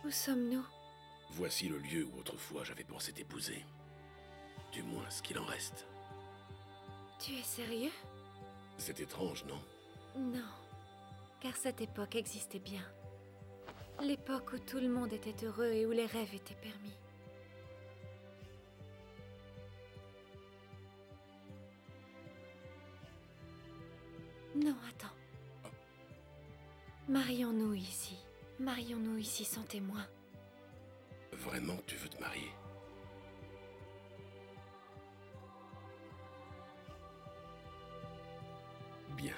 Où sommes-nous? Voici le lieu où autrefois j'avais pensé t'épouser. Du moins, ce qu'il en reste. Tu es sérieux? C'est étrange, non? Non, car cette époque existait bien. L'époque où tout le monde était heureux et où les rêves étaient permis. Non, attends. Marions-nous ici. Marions-nous ici sans témoin. Vraiment, tu veux te marier? Bien.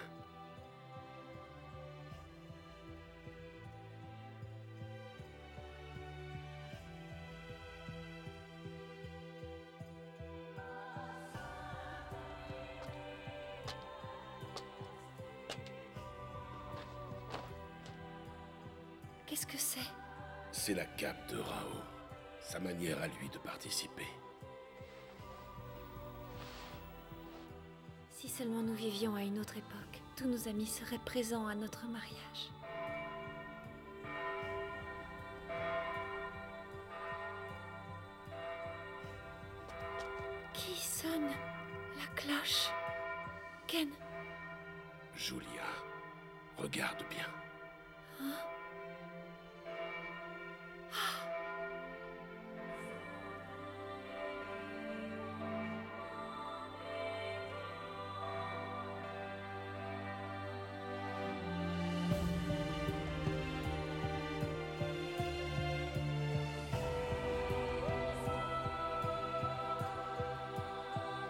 Qu'est-ce que c'est? C'est la cape de Rao. Sa manière à lui de participer. Si seulement nous vivions à une autre époque, tous nos amis seraient présents à notre mariage. Qui sonne? La cloche? Ken? Julia, regarde bien.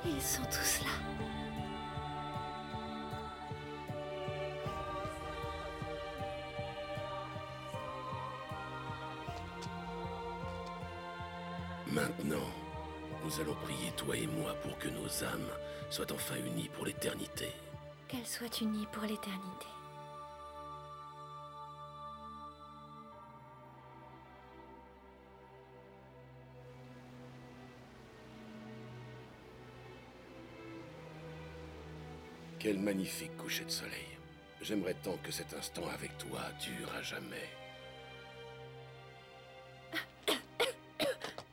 Ils sont tous là. Maintenant, nous allons prier toi et moi pour que nos âmes soient enfin unies pour l'éternité. Qu'elles soient unies pour l'éternité. Quel magnifique coucher de soleil. J'aimerais tant que cet instant avec toi dure à jamais.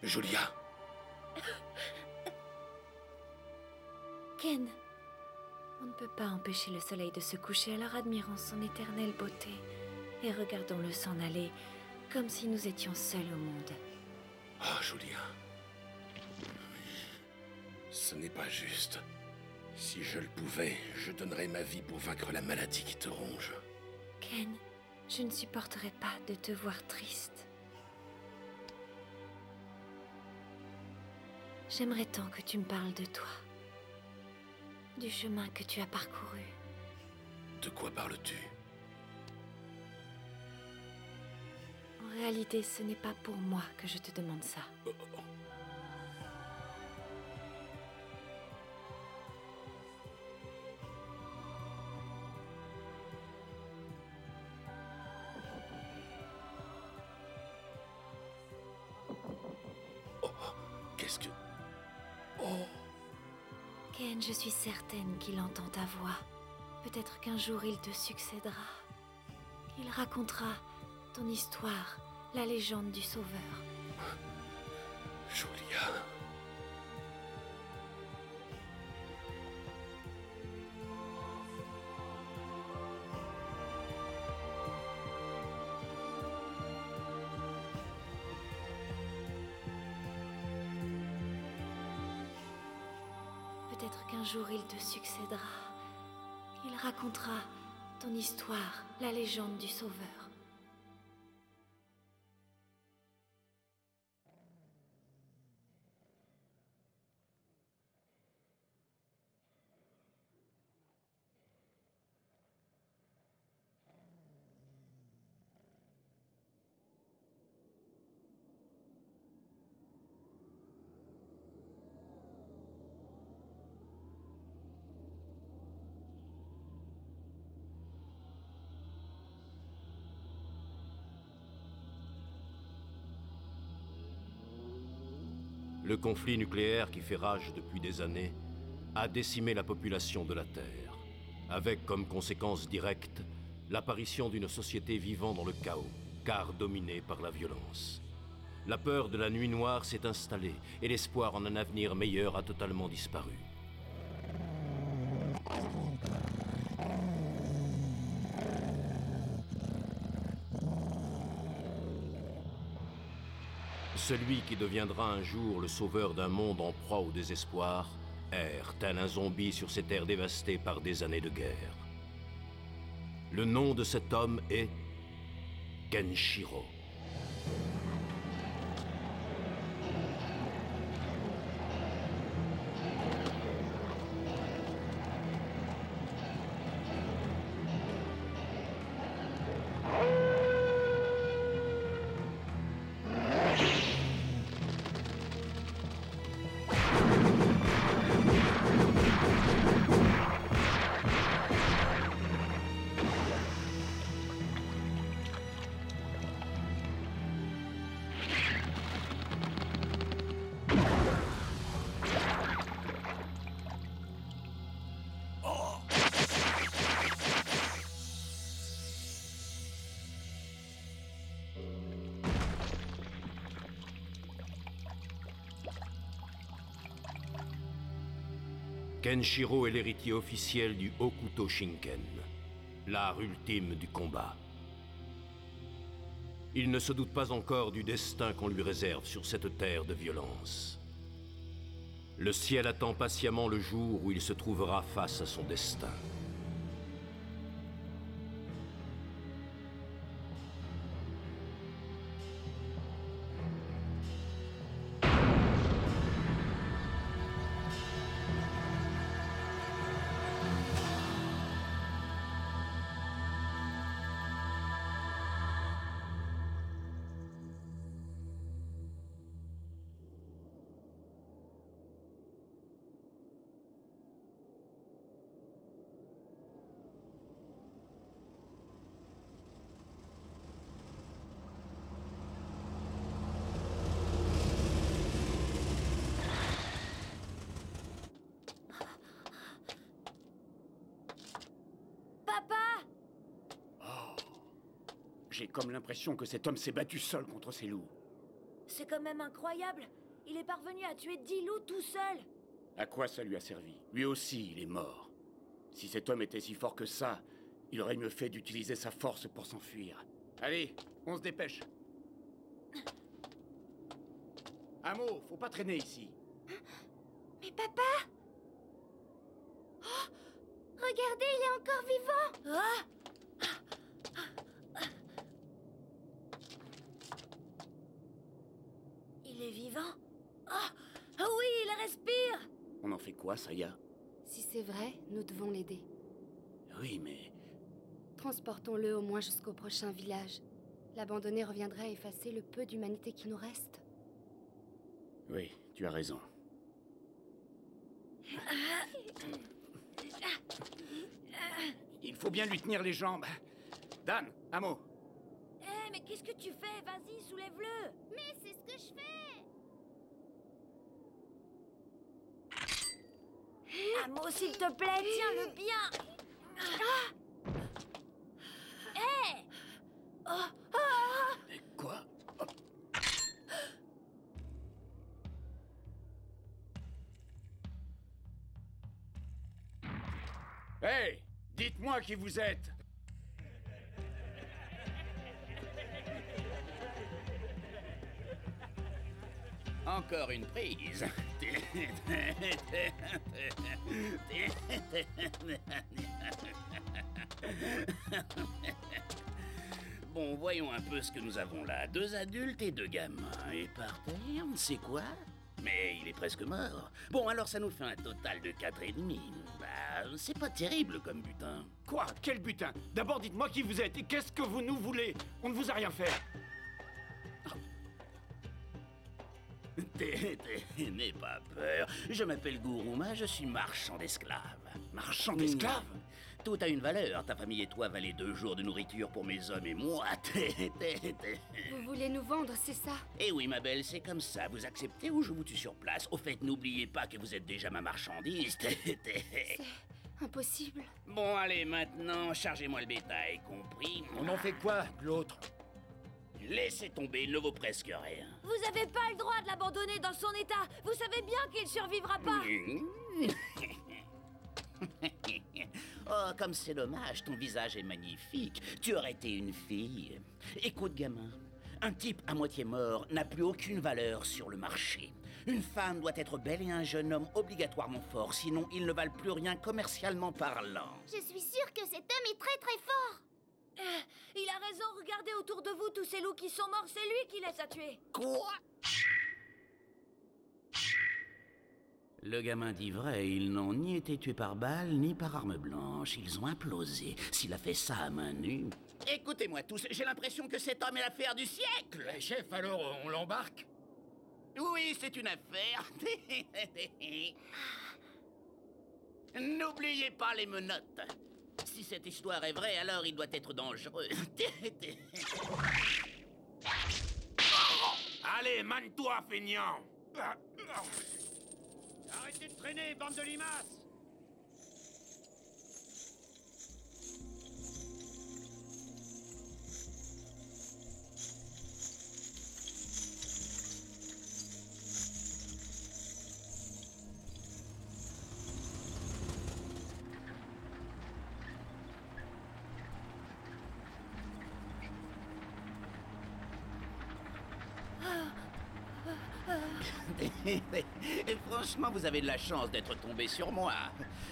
Julia! Ken, on ne peut pas empêcher le soleil de se coucher, alors admirons son éternelle beauté et regardons-le s'en aller comme si nous étions seuls au monde. Oh, Julia. Ce n'est pas juste. Si je le pouvais, je donnerais ma vie pour vaincre la maladie qui te ronge. Ken, je ne supporterais pas de te voir triste. J'aimerais tant que tu me parles de toi, du chemin que tu as parcouru. De quoi parles-tu? En réalité, ce n'est pas pour moi que je te demande ça. Qu'est-ce que... Oh! Ken, je suis certaine qu'il entend ta voix. Peut-être qu'un jour il te succédera. Il racontera ton histoire, la légende du Sauveur. Julia... Peut-être qu'un jour il te succédera. Il racontera ton histoire, la légende du Sauveur. Le conflit nucléaire qui fait rage depuis des années a décimé la population de la Terre, avec comme conséquence directe l'apparition d'une société vivant dans le chaos, car dominé par la violence. La peur de la nuit noire s'est installée, et l'espoir en un avenir meilleur a totalement disparu. Celui qui deviendra un jour le sauveur d'un monde en proie au désespoir erre tel un zombie sur ces terres dévastées par des années de guerre. Le nom de cet homme est Kenshiro. Kenshiro est l'héritier officiel du Hokuto Shinken, l'art ultime du combat. Il ne se doute pas encore du destin qu'on lui réserve sur cette terre de violence. Le ciel attend patiemment le jour où il se trouvera face à son destin. J'ai comme l'impression que cet homme s'est battu seul contre ces loups. C'est quand même incroyable. Il est parvenu à tuer 10 loups tout seul. À quoi ça lui a servi? Lui aussi, il est mort. Si cet homme était si fort que ça, il aurait mieux fait d'utiliser sa force pour s'enfuir. Allez, on se dépêche. Amo, faut pas traîner ici. Mais papa! Oh, regardez, il est encore vivant! Ah! Il est vivant? Oh oui, il respire! On en fait quoi, Saya? Si c'est vrai, nous devons l'aider. Oui, mais... Transportons-le au moins jusqu'au prochain village. L'abandonner reviendrait à effacer le peu d'humanité qui nous reste. Oui, tu as raison. Il faut bien lui tenir les jambes. Dan, Amo. Mais qu'est-ce que tu fais? Vas-y, soulève-le! Mais c'est ce que je fais! Amo, s'il te plaît, tiens-le bien! Hé! Quoi? Hey! Dites-moi qui vous êtes! Encore une prise. Bon, voyons un peu ce que nous avons là. 2 adultes et 2 gamins. Et par terre, c'est quoi? Mais il est presque mort. Bon, alors ça nous fait un total de 4,5. Bah, c'est pas terrible comme butin. Quoi? Quel butin? D'abord, dites-moi qui vous êtes et qu'est-ce que vous nous voulez? On ne vous a rien fait. N'aie pas peur. Je m'appelle Guruma, je suis marchand d'esclaves. Marchand d'esclaves? Tout a une valeur. Ta famille et toi valez 2 jours de nourriture pour mes hommes et moi. Vous voulez nous vendre, c'est ça? Eh oui, ma belle, c'est comme ça. Vous acceptez ou je vous tue sur place? Au fait, n'oubliez pas que vous êtes déjà ma marchandise. C'est impossible. Bon, allez, maintenant, chargez-moi le bétail, compris? On en fait quoi, de l'autre? Laissez tomber, il ne vaut presque rien. Vous avez pas le droit de l'abandonner dans son état. Vous savez bien qu'il survivra pas. Oh, comme c'est dommage, ton visage est magnifique. Tu aurais été une fille. Écoute, gamin, un type à moitié mort n'a plus aucune valeur sur le marché. Une femme doit être belle et un jeune homme obligatoirement fort, sinon ils ne valent plus rien commercialement parlant. Je suis sûre que cet homme est très très fort. Il a raison, regardez autour de vous tous ces loups qui sont morts, c'est lui qui les a tués. Quoi? Le gamin dit vrai, ils n'ont ni été tués par balle, ni par arme blanche. Ils ont implosé. S'il a fait ça à main nue... Écoutez-moi tous, j'ai l'impression que cet homme est l'affaire du siècle. Chef, alors on l'embarque? Oui, c'est une affaire. N'oubliez pas les menottes. Si cette histoire est vraie, alors il doit être dangereux. Allez, mane-toi, feignant! Arrêtez de traîner, bande de limaces! Et franchement, vous avez de la chance d'être tombé sur moi.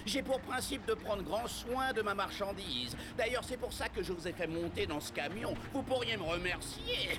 J'ai pour principe de prendre grand soin de ma marchandise. D'ailleurs, c'est pour ça que je vous ai fait monter dans ce camion. Vous pourriez me remercier.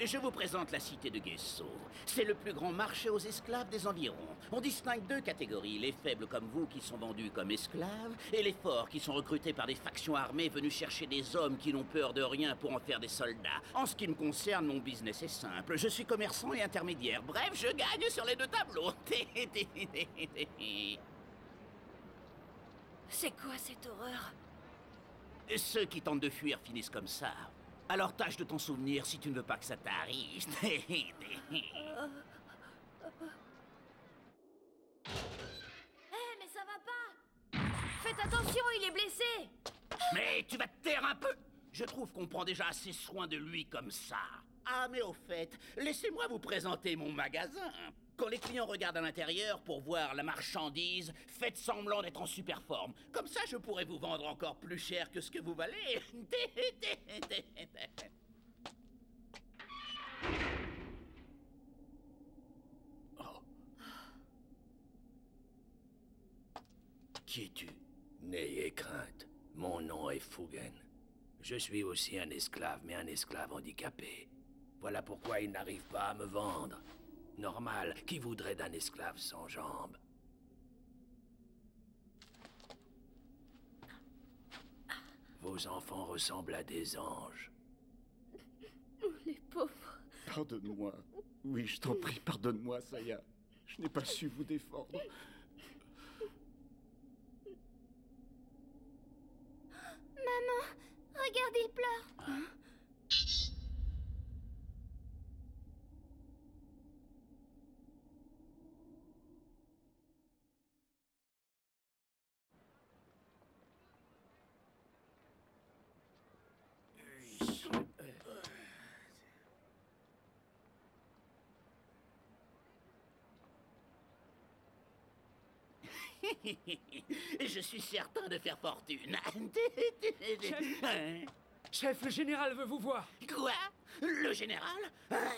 Je vous présente la cité de Guesso. C'est le plus grand marché aux esclaves des environs. On distingue deux catégories, les faibles comme vous qui sont vendus comme esclaves, et les forts qui sont recrutés par des factions armées venues chercher des hommes qui n'ont peur de rien pour en faire des soldats. En ce qui me concerne, mon business est simple. Je suis commerçant et intermédiaire. Bref, je gagne sur les deux tableaux. C'est quoi cette horreur? Ceux qui tentent de fuir finissent comme ça. Alors tâche de t'en souvenir si tu ne veux pas que ça t'arrive. Mais ça va pas! Faites attention, il est blessé! Mais tu vas te taire un peu! Je trouve qu'on prend déjà assez soin de lui comme ça. Ah, mais au fait, laissez-moi vous présenter mon magasin. Quand les clients regardent à l'intérieur pour voir la marchandise, faites semblant d'être en super forme. Comme ça, je pourrais vous vendre encore plus cher que ce que vous valez. Oh. Qui es-tu? N'ayez crainte. Mon nom est Fugen. Je suis aussi un esclave, mais un esclave handicapé. Voilà pourquoi il n'arrive pas à me vendre. Normal, qui voudrait d'un esclave sans jambes? Vos enfants ressemblent à des anges. Les pauvres. Pardonne-moi. Oui, je t'en prie, pardonne-moi, Saya. Je n'ai pas su vous défendre. Maman, regarde, il pleure. Je suis certain de faire fortune. Chef, le général veut vous voir. Quoi? Le général? Hein?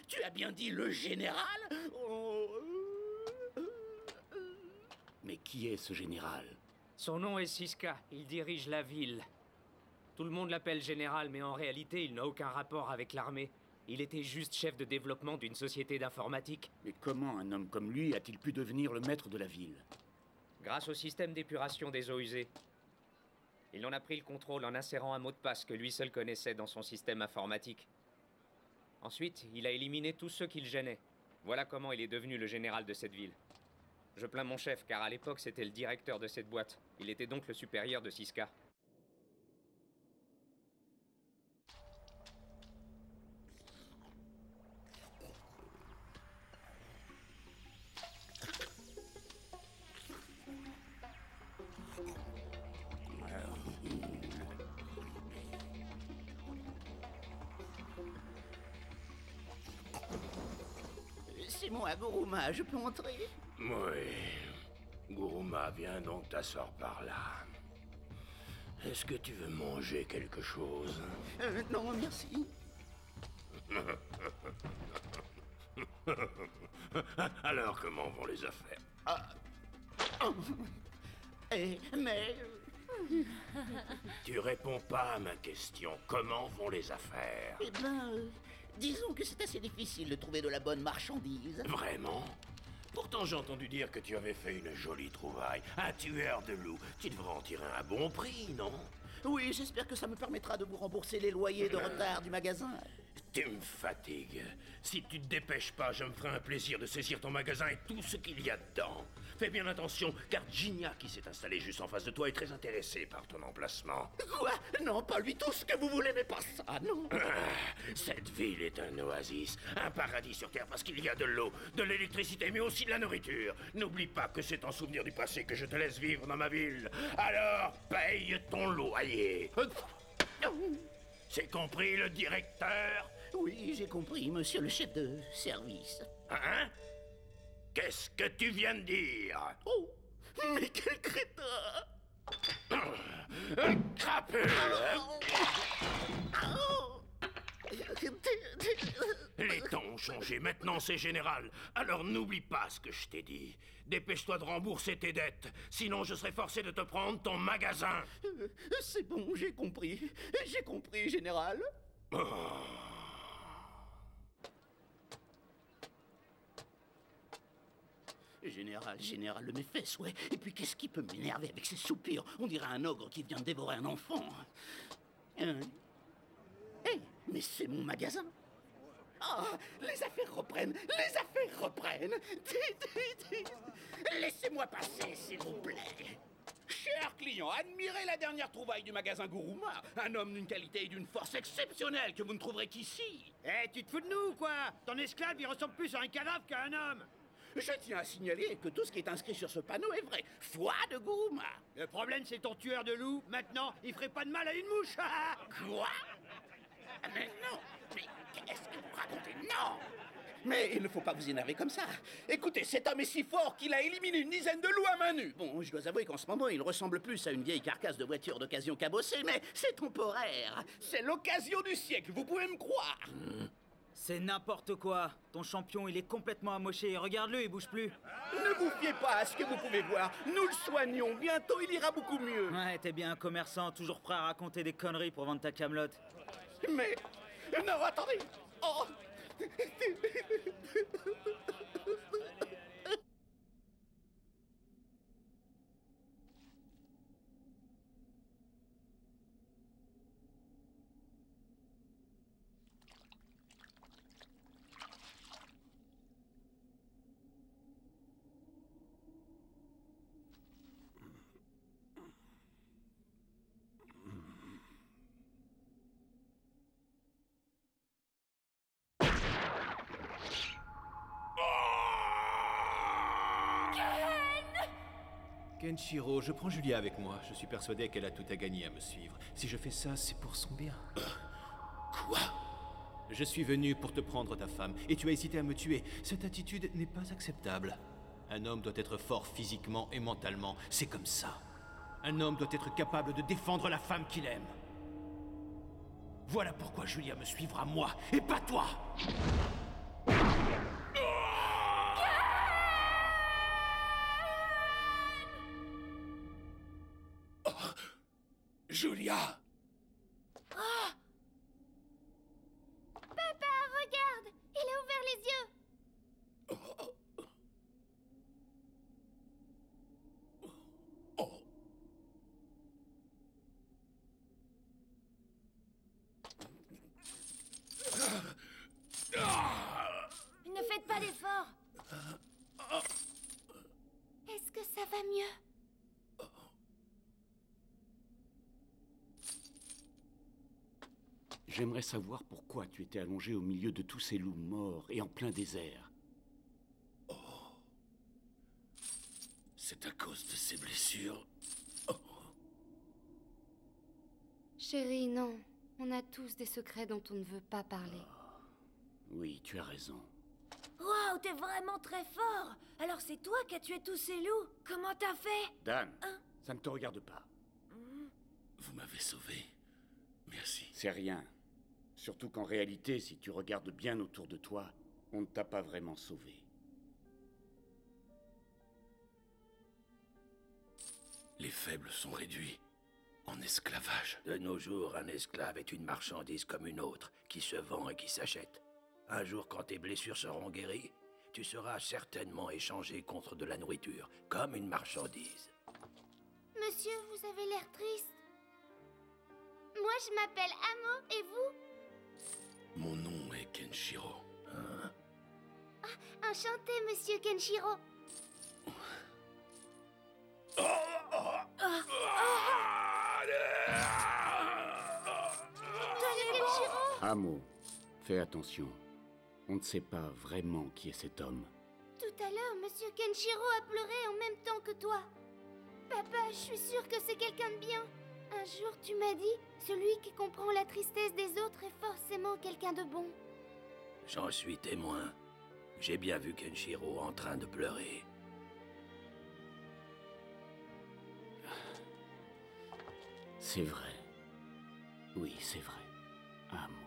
Tu as bien dit le général? Oh. Mais qui est ce général? Son nom est Siska, il dirige la ville. Tout le monde l'appelle général, mais en réalité, il n'a aucun rapport avec l'armée. Il était juste chef de développement d'une société d'informatique. Mais comment un homme comme lui a-t-il pu devenir le maître de la ville? Grâce au système d'épuration des eaux usées. Il en a pris le contrôle en insérant un mot de passe que lui seul connaissait dans son système informatique. Ensuite, il a éliminé tous ceux qui le gênaient. Voilà comment il est devenu le général de cette ville. Je plains mon chef, car à l'époque, c'était le directeur de cette boîte. Il était donc le supérieur de Siska. C'est moi, Guruma, je peux entrer? Oui. Guruma, viens donc t'asseoir par là. Est-ce que tu veux manger quelque chose? Non, merci. Alors, comment vont les affaires? Mais... Tu réponds pas à ma question. Comment vont les affaires? Eh ben... disons que c'est assez difficile de trouver de la bonne marchandise. Vraiment? Pourtant, j'ai entendu dire que tu avais fait une jolie trouvaille. Un tueur de loups. Tu devrais en tirer un bon prix, non? Oui, j'espère que ça me permettra de vous rembourser les loyers de retard du magasin. Tu me fatigues. Si tu te dépêches pas, je me ferai un plaisir de saisir ton magasin et tout ce qu'il y a dedans. Fais bien attention, car Ginia, qui s'est installé juste en face de toi, est très intéressé par ton emplacement. Quoi? Non, pas lui, tout ce que vous voulez, mais pas ça, non. Cette ville est un oasis, un paradis sur Terre parce qu'il y a de l'eau, de l'électricité, mais aussi de la nourriture. N'oublie pas que c'est en souvenir du passé que je te laisse vivre dans ma ville. Alors, paye ton loyer. C'est compris, le directeur? Oui, j'ai compris, monsieur le chef de service. Hein? Qu'est-ce que tu viens de dire? Oh, mais quel crétin! Crapule! Les temps ont changé, maintenant c'est général. Alors n'oublie pas ce que je t'ai dit. Dépêche-toi de rembourser tes dettes, sinon je serai forcé de te prendre ton magasin. C'est bon, j'ai compris, général. Général, le méfesse, ouais. Et puis qu'est-ce qui peut m'énerver avec ces soupirs? On dirait un ogre qui vient de dévorer un enfant. Mais c'est mon magasin. Ah, les affaires reprennent. Laissez-moi passer, s'il vous plaît. Cher client, admirez la dernière trouvaille du magasin Guruma. Un homme d'une qualité et d'une force exceptionnelle que vous ne trouverez qu'ici. Tu te fous de nous ou quoi? Ton esclave, il ressemble plus à un cadavre qu'à un homme. Je tiens à signaler que tout ce qui est inscrit sur ce panneau est vrai. Foi de Guruma. Le problème, c'est ton tueur de loup. Maintenant, il ferait pas de mal à une mouche. Quoi? Mais non. Mais qu'est-ce que vous racontez? Non. Mais il ne faut pas vous énerver comme ça. Écoutez, cet homme est si fort qu'il a éliminé une dizaine de loups à main nue. Bon, je dois avouer qu'en ce moment, il ressemble plus à une vieille carcasse de voiture d'occasion cabossée, mais c'est temporaire. C'est l'occasion du siècle, vous pouvez me croire. C'est n'importe quoi. Ton champion, il est complètement amoché. Regarde-le, il bouge plus. Ne vous fiez pas à ce que vous pouvez voir. Nous le soignons. Bientôt, il ira beaucoup mieux. Ouais, t'es bien un commerçant, toujours prêt à raconter des conneries pour vendre ta camelote. Mais... non, attendez. Oh. Kenshiro, je prends Julia avec moi. Je suis persuadé qu'elle a tout à gagner à me suivre. Si je fais ça, c'est pour son bien. Quoi? Je suis venu pour te prendre ta femme, et tu as hésité à me tuer. Cette attitude n'est pas acceptable. Un homme doit être fort physiquement et mentalement, c'est comme ça. Un homme doit être capable de défendre la femme qu'il aime. Voilà pourquoi Julia me suivra moi, et pas toi! Julia! Oh! Papa, regarde! Il a ouvert les yeux! Ne faites pas d'efforts! Est-ce que ça va mieux? J'aimerais savoir pourquoi tu étais allongé au milieu de tous ces loups morts et en plein désert. C'est à cause de ces blessures. Chérie, non. On a tous des secrets dont on ne veut pas parler. Oui, tu as raison. Waouh, t'es vraiment très fort! Alors c'est toi qui as tué tous ces loups? Comment t'as fait? Dan, Hein? ça ne te regarde pas. Vous m'avez sauvé. Merci. C'est rien. Surtout qu'en réalité, si tu regardes bien autour de toi, on ne t'a pas vraiment sauvé. Les faibles sont réduits en esclavage. De nos jours, un esclave est une marchandise comme une autre, qui se vend et qui s'achète. Un jour, quand tes blessures seront guéries, tu seras certainement échangé contre de la nourriture, comme une marchandise. Monsieur, vous avez l'air triste. Moi, je m'appelle Amo, et vous? Mon nom est Kenshiro. Hein? Enchanté, monsieur Kenshiro. Monsieur Kenshiro! Amo, fais attention. On ne sait pas vraiment qui est cet homme. Tout à l'heure, monsieur Kenshiro a pleuré en même temps que toi. Papa, je suis sûre que c'est quelqu'un de bien. Un jour, tu m'as dit, celui qui comprend la tristesse des autres est forcément quelqu'un de bon. J'en suis témoin. J'ai bien vu Kenshiro en train de pleurer. C'est vrai. Oui, c'est vrai. Amo.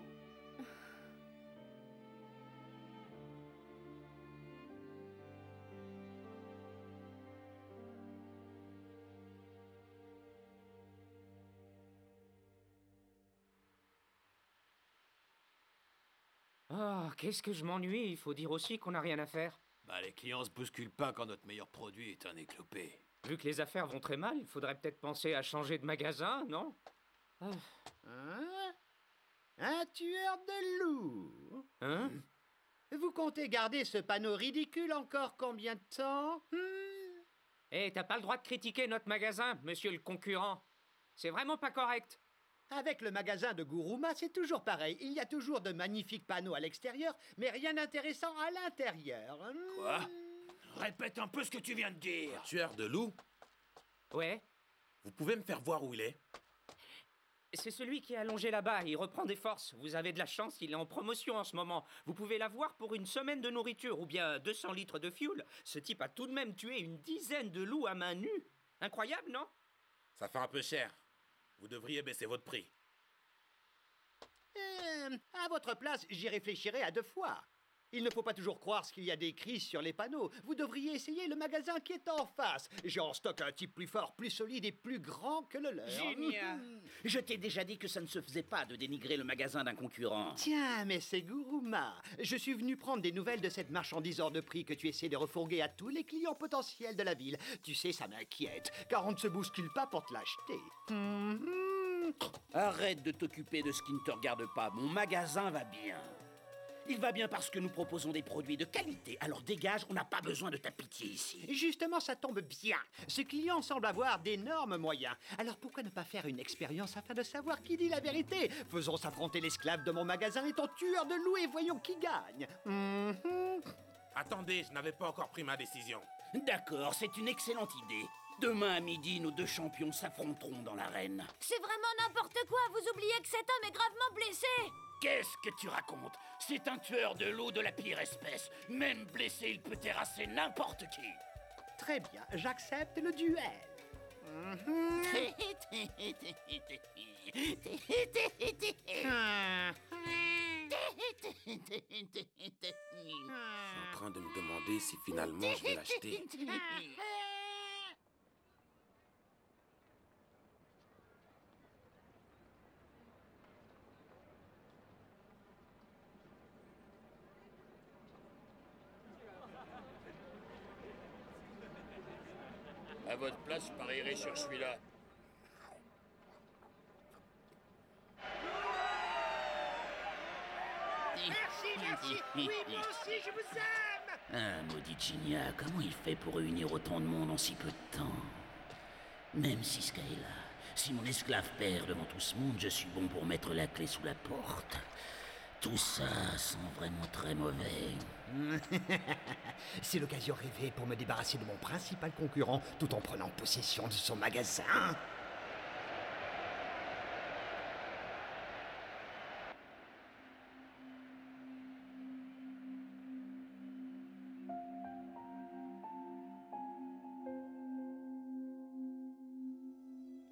Oh, qu'est-ce que je m'ennuie. Il faut dire aussi qu'on n'a rien à faire. Bah, les clients se bousculent pas quand notre meilleur produit est un éclopé. Vu que les affaires vont très mal, il faudrait peut-être penser à changer de magasin, non? Hein? Un tueur de loups? Hein? Vous comptez garder ce panneau ridicule encore combien de temps? Eh, t'as pas le droit de critiquer notre magasin, monsieur le concurrent. C'est vraiment pas correct. Avec le magasin de Guruma, c'est toujours pareil. Il y a toujours de magnifiques panneaux à l'extérieur, mais rien d'intéressant à l'intérieur. Quoi? Répète un peu ce que tu viens de dire. Tueur de loup? Ouais, Vous pouvez me faire voir où il est? c'est celui qui est allongé là-bas. Il reprend des forces. Vous avez de la chance, il est en promotion en ce moment. Vous pouvez l'avoir pour une semaine de nourriture ou bien 200 litres de fuel. Ce type a tout de même tué une dizaine de loups à main nue. Incroyable, non? Ça fait un peu cher. Vous devriez baisser votre prix. À votre place, j'y réfléchirai à 2 fois. Il ne faut pas toujours croire ce qu'il y a d'écrit sur les panneaux. Vous devriez essayer le magasin qui est en face. J'ai en stock un type plus fort, plus solide et plus grand que le leur. Génial. Je t'ai déjà dit que ça ne se faisait pas de dénigrer le magasin d'un concurrent. Tiens, mais c'est Guruma. Je suis venu prendre des nouvelles de cette marchandise hors de prix que tu essaies de refourguer à tous les clients potentiels de la ville. Tu sais, ça m'inquiète, car on ne se bouscule pas pour te l'acheter. Arrête de t'occuper de ce qui ne te regarde pas. Mon magasin va bien. Il va bien parce que nous proposons des produits de qualité. Alors dégage, on n'a pas besoin de ta pitié ici. Justement, ça tombe bien. Ce client semble avoir d'énormes moyens. Alors pourquoi ne pas faire une expérience afin de savoir qui dit la vérité? Faisons s'affronter l'esclave de mon magasin et ton tueur de loups et voyons qui gagne. Attendez, je n'avais pas encore pris ma décision. D'accord, c'est une excellente idée. Demain à midi, nos 2 champions s'affronteront dans l'arène. C'est vraiment n'importe quoi. Vous oubliez que cet homme est gravement blessé. Qu'est-ce que tu racontes? C'est un tueur de loups de la pire espèce. Même blessé, il peut terrasser n'importe qui. Très bien, j'accepte le duel. Je suis en train de me demander si finalement je vais l'acheter. À votre place, je parierais sur celui-là. Merci. Oui, moi aussi, je vous aime. Ah, maudit Gigna, comment il fait pour réunir autant de monde en si peu de temps? Même si Skyla, si mon esclave perd devant tout ce monde, je suis bon pour mettre la clé sous la porte. Tout ça sent vraiment très mauvais. C'est l'occasion rêvée pour me débarrasser de mon principal concurrent tout en prenant possession de son magasin.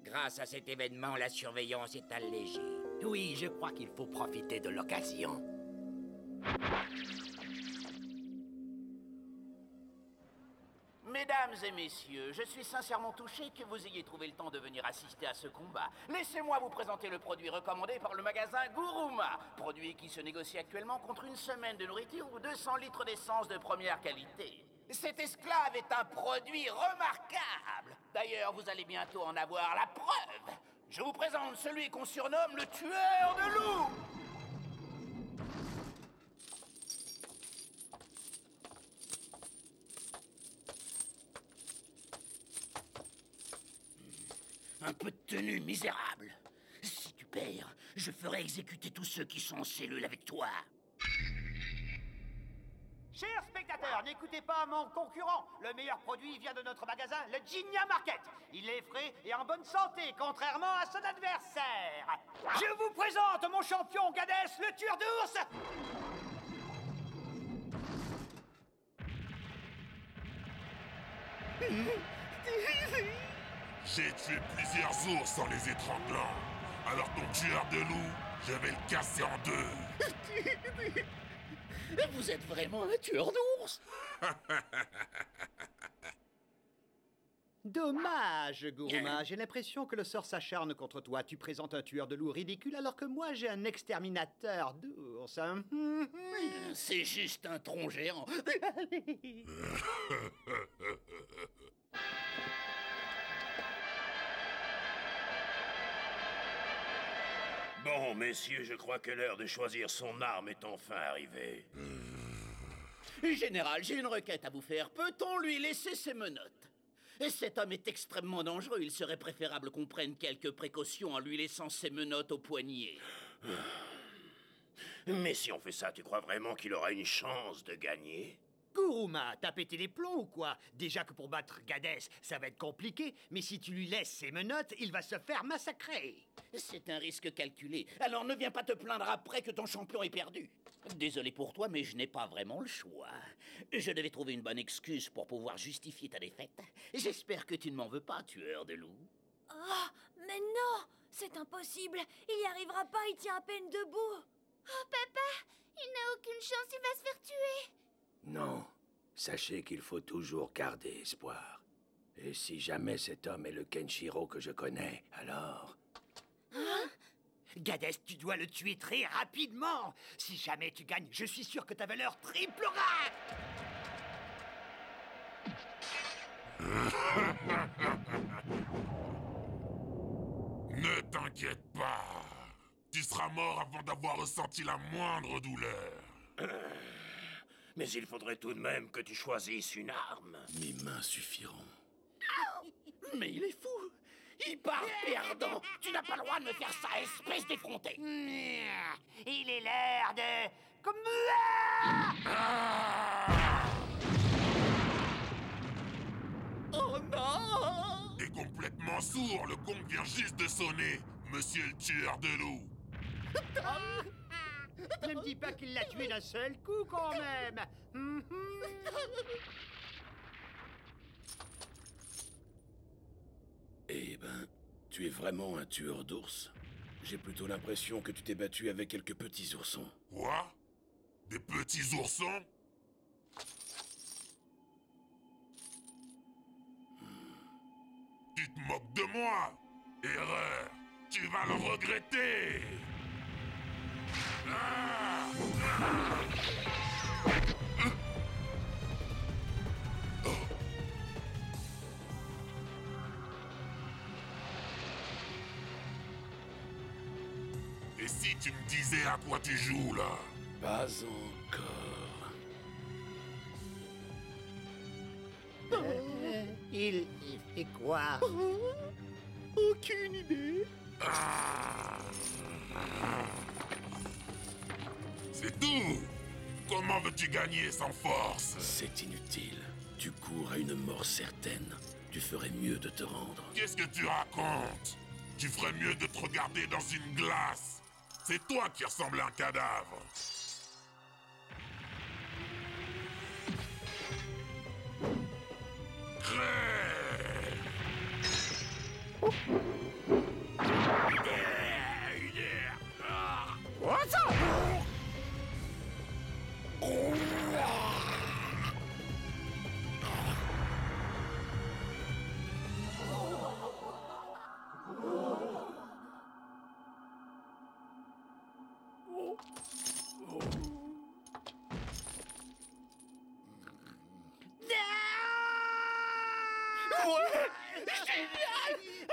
Grâce à cet événement, la surveillance est allégée. Oui, je crois qu'il faut profiter de l'occasion. Mesdames et messieurs, je suis sincèrement touché que vous ayez trouvé le temps de venir assister à ce combat. Laissez-moi vous présenter le produit recommandé par le magasin Guruma. Produit qui se négocie actuellement contre une semaine de nourriture ou 200 litres d'essence de première qualité. Cet esclave est un produit remarquable. D'ailleurs, vous allez bientôt en avoir la preuve. Je vous présente celui qu'on surnomme le tueur de loups. Un peu de tenue, misérable. Si tu perds, je ferai exécuter tous ceux qui sont en cellule avec toi. Chers spectateurs, n'écoutez pas mon concurrent. Le meilleur produit vient de notre magasin, le Gigna Market. Il est frais et en bonne santé, contrairement à son adversaire. Je vous présente mon champion Gadès, le tueur d'ours. J'ai tué plusieurs ours en les étranglant. Alors ton tueur de loups, je vais le casser en deux. Vous êtes vraiment un tueur d'ours? Dommage, Guruma. J'ai l'impression que le sort s'acharne contre toi. Tu présentes un tueur de loups ridicule alors que moi j'ai un exterminateur d'ours. C'est juste un tronc géant. Bon, messieurs, je crois que l'heure de choisir son arme est enfin arrivée. Général, j'ai une requête à vous faire. Peut-on lui laisser ses menottes? Cet homme est extrêmement dangereux. Il serait préférable qu'on prenne quelques précautions en lui laissant ses menottes au poignet. Mais si on fait ça, tu crois vraiment qu'il aura une chance de gagner? Guruma, t'as pété les plombs ou quoi? Déjà que pour battre Gadès, ça va être compliqué, mais si tu lui laisses ses menottes, il va se faire massacrer. C'est un risque calculé. Alors ne viens pas te plaindre après que ton champion est perdu. Désolé pour toi, mais je n'ai pas vraiment le choix. Je devais trouver une bonne excuse pour pouvoir justifier ta défaite. J'espère que tu ne m'en veux pas, tueur de loups. Oh, mais non! C'est impossible! Il n'y arrivera pas, il tient à peine debout! Oh, papa! Il n'a aucune chance, il va se faire tuer! Non. Sachez qu'il faut toujours garder espoir. Et si jamais cet homme est le Kenshiro que je connais, alors... Hein? Gadès, tu dois le tuer très rapidement. Si jamais tu gagnes, je suis sûr que ta valeur triplera. Ne t'inquiète pas. Tu seras mort avant d'avoir ressenti la moindre douleur. Mais il faudrait tout de même que tu choisisses une arme. Mes mains suffiront. Mais il est fou. Il part perdant. Tu n'as pas le droit de me faire ça, espèce d'effronté. Il est l'heure de... Oh non! T'es complètement sourd, le gong vient juste de sonner, monsieur le tueur de loups. Ne me dis pas qu'il l'a tué d'un seul coup, quand même. ben, tu es vraiment un tueur d'ours? J'ai plutôt l'impression que tu t'es battu avec quelques petits oursons. Quoi? Des petits oursons? Tu te moques de moi? Erreur! Tu vas le regretter! Ah! Et si tu me disais à quoi tu joues, là? Pas encore. Il fait quoi? Aucune idée. C'est tout! Comment veux-tu gagner sans force? C'est inutile. Tu cours à une mort certaine. Tu ferais mieux de te rendre. Qu'est-ce que tu racontes? Tu ferais mieux de te regarder dans une glace. C'est toi qui ressemble à un cadavre. What's up?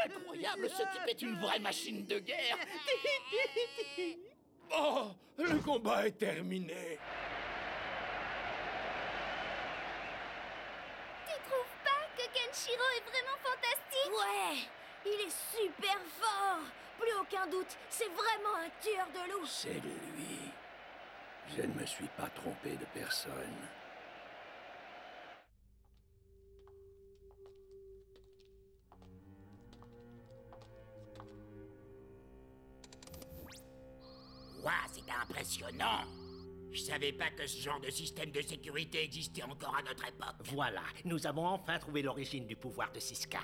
Incroyable, ce type est une vraie machine de guerre. Oh, le combat est terminé. Tu trouves pas que Kenshiro est vraiment fantastique? Ouais, il est super fort. Plus aucun doute, c'est vraiment un tueur de loups. C'est lui. Je ne me suis pas trompé de personne. Waouh, c'est impressionnant. Je savais pas que ce genre de système de sécurité existait encore à notre époque. Voilà, nous avons enfin trouvé l'origine du pouvoir de Siska.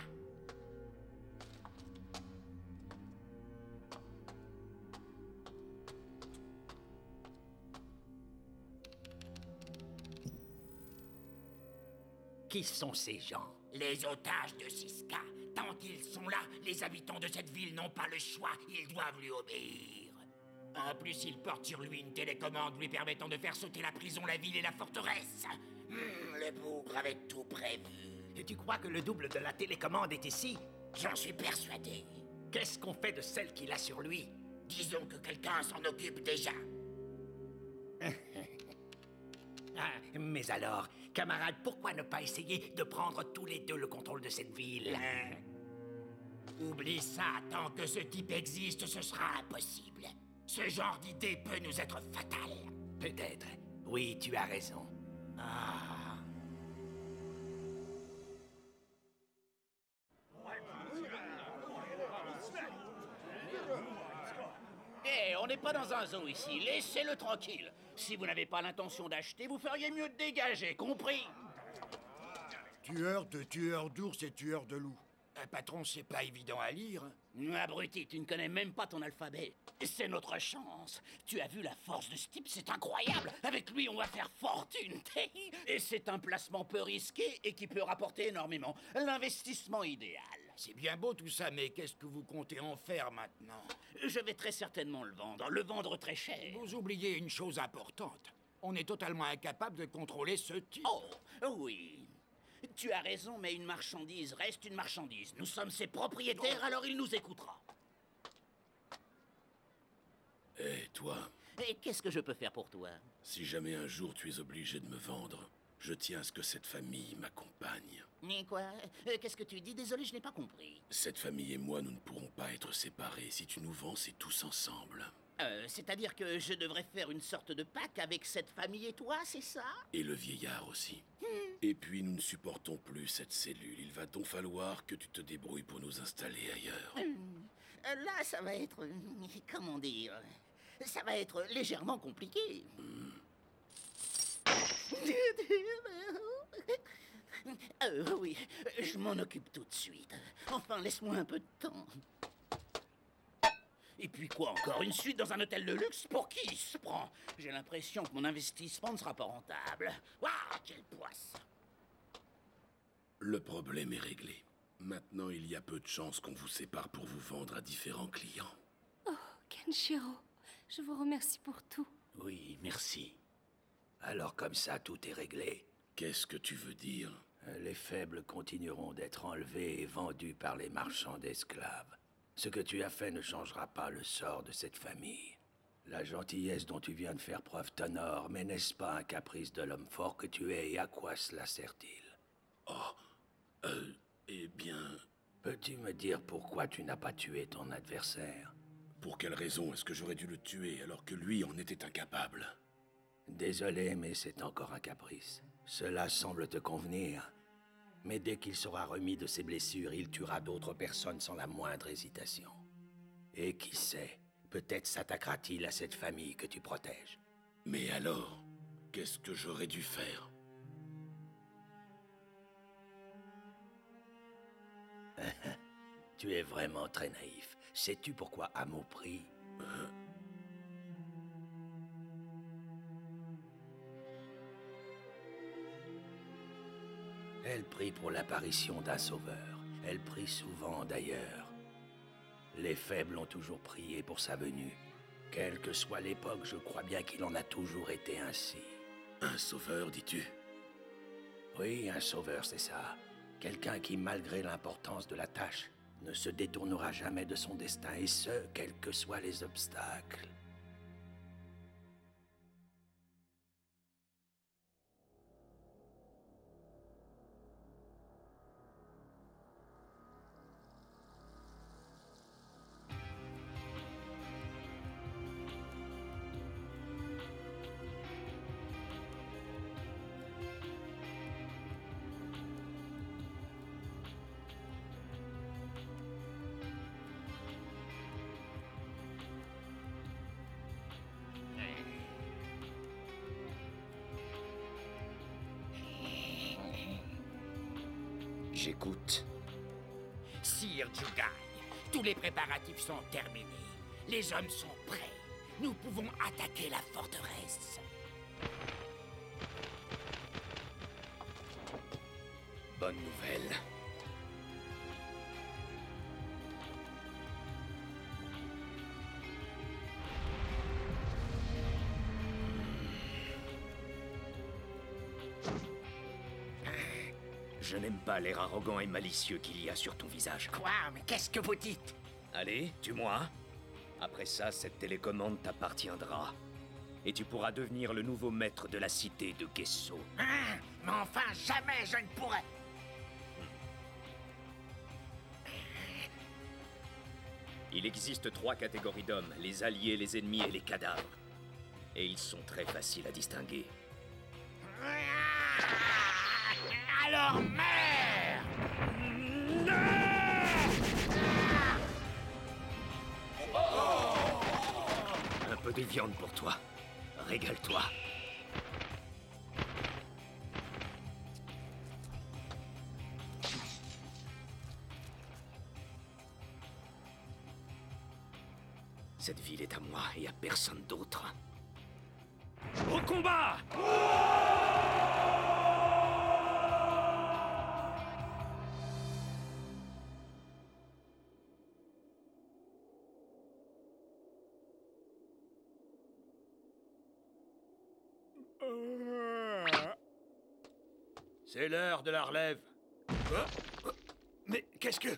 Qui sont ces gens? Les otages de Siska. Tant qu'ils sont là, les habitants de cette ville n'ont pas le choix. Ils doivent lui obéir. En plus, il porte sur lui une télécommande lui permettant de faire sauter la prison, la ville et la forteresse. Le bougre avait tout prévu. Et tu crois que le double de la télécommande est ici? J'en suis persuadé. Qu'est-ce qu'on fait de celle qu'il a sur lui? Disons que quelqu'un s'en occupe déjà. Mais alors, camarades, pourquoi ne pas essayer de prendre tous les deux le contrôle de cette ville? Oublie ça, tant que ce type existe, ce sera impossible. Ce genre d'idée peut nous être fatal. Peut-être. Oui, tu as raison. On n'est pas dans un zoo ici, laissez-le tranquille. Si vous n'avez pas l'intention d'acheter, vous feriez mieux de dégager, compris? Tueur d'ours et tueur de loups. Patron, c'est pas évident à lire. Abruti, tu ne connais même pas ton alphabet. C'est notre chance. Tu as vu la force de ce type, c'est incroyable. Avec lui, on va faire fortune. Et c'est un placement peu risqué et qui peut rapporter énormément. L'investissement idéal. C'est bien beau tout ça, mais qu'est-ce que vous comptez en faire maintenant? Je vais très certainement le vendre très cher. Vous oubliez une chose importante. On est totalement incapable de contrôler ce type. Oh, oui. Tu as raison, mais une marchandise reste une marchandise. Nous sommes ses propriétaires, alors il nous écoutera. Hé, toi. Et qu'est-ce que je peux faire pour toi? Si jamais un jour tu es obligé de me vendre, je tiens à ce que cette famille m'accompagne. Mais quoi? Qu'est-ce que tu dis? Désolé, je n'ai pas compris. Cette famille et moi, nous ne pourrons pas être séparés. Si tu nous vends, c'est tous ensemble. C'est-à-dire que je devrais faire une sorte de pacte avec cette famille et toi, c'est ça? Et le vieillard aussi. Et puis, nous ne supportons plus cette cellule. Il va donc falloir que tu te débrouilles pour nous installer ailleurs. Là, ça va être... comment dire? Ça va être légèrement compliqué. Oui, je m'en occupe tout de suite. Enfin, laisse-moi un peu de temps. Et puis quoi, encore une suite dans un hôtel de luxe? Pour qui il se prend? J'ai l'impression que mon investissement ne sera pas rentable. Waouh, quelle poisse! Le problème est réglé. Maintenant, il y a peu de chances qu'on vous sépare pour vous vendre à différents clients. Oh, Kenshiro, je vous remercie pour tout. Oui, merci. Alors comme ça, tout est réglé. Qu'est-ce que tu veux dire? Les faibles continueront d'être enlevés et vendus par les marchands d'esclaves. Ce que tu as fait ne changera pas le sort de cette famille. La gentillesse dont tu viens de faire preuve t'honore, mais n'est-ce pas un caprice de l'homme fort que tu es, et à quoi cela sert-il? Oh, eh bien... Peux-tu me dire pourquoi tu n'as pas tué ton adversaire? Pour quelle raison est-ce que j'aurais dû le tuer alors que lui en était incapable? Désolé, mais c'est encore un caprice. Cela semble te convenir. Mais dès qu'il sera remis de ses blessures, il tuera d'autres personnes sans la moindre hésitation. Et qui sait, peut-être s'attaquera-t-il à cette famille que tu protèges. Mais alors, qu'est-ce que j'aurais dû faire? Tu es vraiment très naïf. Sais-tu pourquoi Amo prie? Elle prie pour l'apparition d'un sauveur. Elle prie souvent d'ailleurs. Les faibles ont toujours prié pour sa venue. Quelle que soit l'époque, je crois bien qu'il en a toujours été ainsi. Un sauveur, dis-tu? Oui, un sauveur, c'est ça. Quelqu'un qui, malgré l'importance de la tâche, ne se détournera jamais de son destin, et ce, quels que soient les obstacles. J'écoute. Sire Jugai, tous les préparatifs sont terminés. Les hommes sont prêts. Nous pouvons attaquer la forteresse. Bonne nouvelle. Je n'aime pas l'air arrogant et malicieux qu'il y a sur ton visage. Quoi? Mais qu'est-ce que vous dites? Allez, tue-moi. Après ça, cette télécommande t'appartiendra. Et tu pourras devenir le nouveau maître de la cité de Gesso. Hein? Mais enfin, jamais je ne pourrai. Il existe 3 catégories d'hommes, les alliés, les ennemis et les cadavres. Et ils sont très faciles à distinguer. Alors, mère! Un peu de viande pour toi. Régale-toi. Cette ville est à moi et à personne d'autre. Au combat! C'est l'heure de la relève. Mais qu'est-ce que...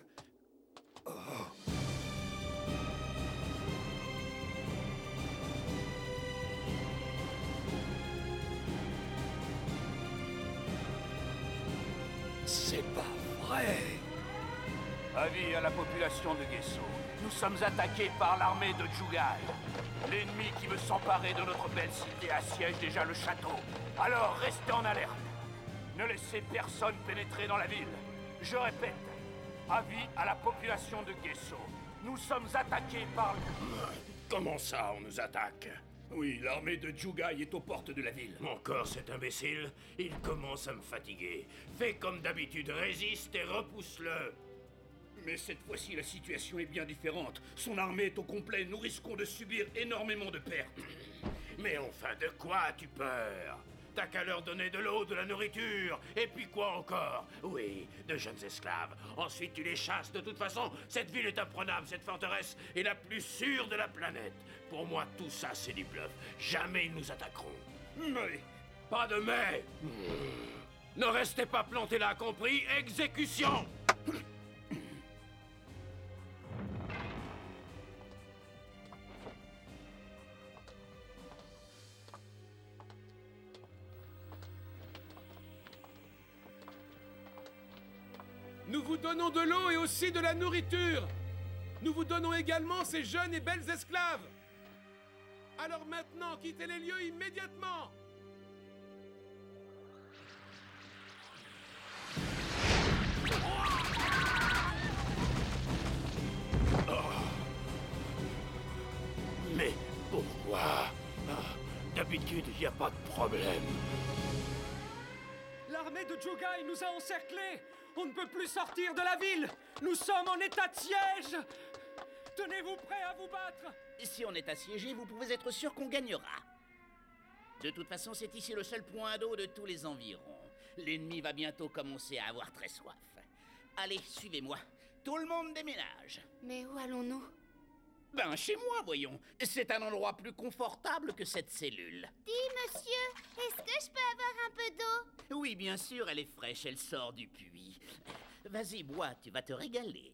C'est pas vrai. Avis à la population de Gesso. Nous sommes attaqués par l'armée de Jugai. L'ennemi qui veut s'emparer de notre belle cité assiège déjà le château. Alors restez en alerte. Ne laissez personne pénétrer dans la ville. Je répète, avis à la population de Gesso. Nous sommes attaqués par... Comment ça, on nous attaque? Oui, l'armée de Jugai est aux portes de la ville. Encore cet imbécile, il commence à me fatiguer. Fais comme d'habitude, résiste et repousse-le. Mais cette fois-ci, la situation est bien différente. Son armée est au complet, nous risquons de subir énormément de pertes. Mais enfin, de quoi as-tu peur? T'as qu'à leur donner de l'eau, de la nourriture, et puis quoi encore? Oui, de jeunes esclaves. Ensuite, tu les chasses. De toute façon, cette ville est imprenable, cette forteresse est la plus sûre de la planète. Pour moi, tout ça, c'est du bluff. Jamais ils nous attaqueront. Mais... Pas de mais. Ne restez pas plantés là, compris? Exécution! Nous vous donnons de l'eau et aussi de la nourriture. Nous vous donnons également ces jeunes et belles esclaves. Alors maintenant, quittez les lieux immédiatement. Mais pourquoi? D'habitude, il n'y a pas de problème. L'armée de Jugai nous a encerclés. On ne peut plus sortir de la ville. Nous sommes en état de siège. Tenez-vous prêts à vous battre. Si on est assiégé, vous pouvez être sûr qu'on gagnera. De toute façon, c'est ici le seul point d'eau de tous les environs. L'ennemi va bientôt commencer à avoir très soif. Allez, suivez-moi. Tout le monde déménage. Mais où allons-nous? Ben, chez moi, voyons. C'est un endroit plus confortable que cette cellule. Dis, monsieur, est-ce que je peux avoir un peu d'eau? Oui, bien sûr, elle est fraîche, elle sort du puits. Vas-y, bois, tu vas te régaler.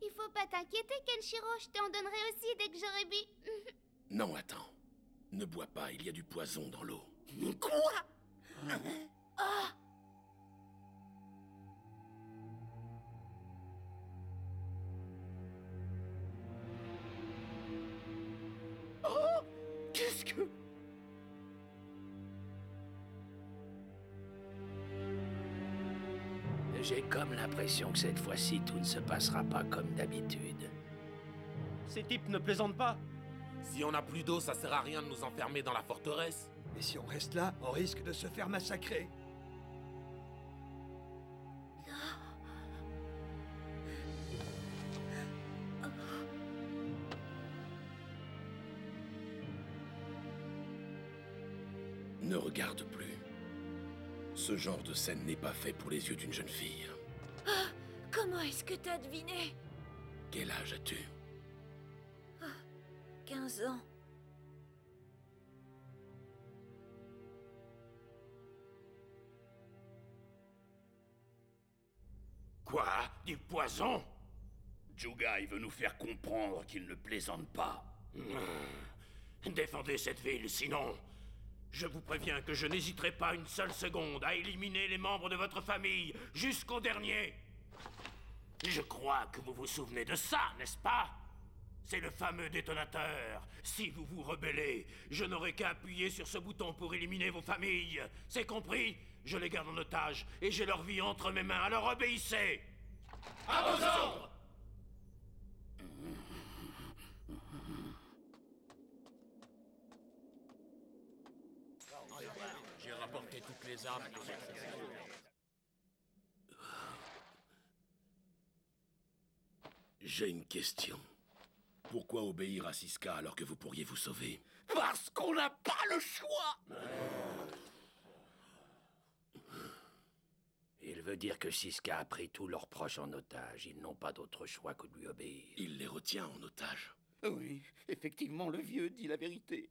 Il faut pas t'inquiéter, Kenshiro, je t'en donnerai aussi dès que j'aurai bu. Non, attends. Ne bois pas, il y a du poison dans l'eau. Quoi? Ah! Oh! Qu'est-ce que... J'ai comme l'impression que cette fois-ci, tout ne se passera pas comme d'habitude. Ces types ne plaisantent pas. Si on n'a plus d'eau, ça sert à rien de nous enfermer dans la forteresse. Et si on reste là, on risque de se faire massacrer. Ne regarde plus. Ce genre de scène n'est pas fait pour les yeux d'une jeune fille. Ah, comment est-ce que t'as deviné? Quel âge as-tu? 15 ans. Quoi? Du poison? Jugai veut nous faire comprendre qu'il ne plaisante pas. Défendez cette ville, sinon... Je vous préviens que je n'hésiterai pas une seule seconde à éliminer les membres de votre famille, jusqu'au dernier. Je crois que vous vous souvenez de ça, n'est-ce pas? C'est le fameux détonateur. Si vous vous rebellez, je n'aurai qu'à appuyer sur ce bouton pour éliminer vos familles. C'est compris? Je les garde en otage et j'ai leur vie entre mes mains, alors obéissez! À vos ordres! J'ai rapporté toutes les armes que j'ai. J'ai une question. Pourquoi obéir à Siska alors que vous pourriez vous sauver? Parce qu'on n'a pas le choix. Il veut dire que Siska a pris tous leurs proches en otage. Ils n'ont pas d'autre choix que de lui obéir. Il les retient en otage. Oui, effectivement, le vieux dit la vérité.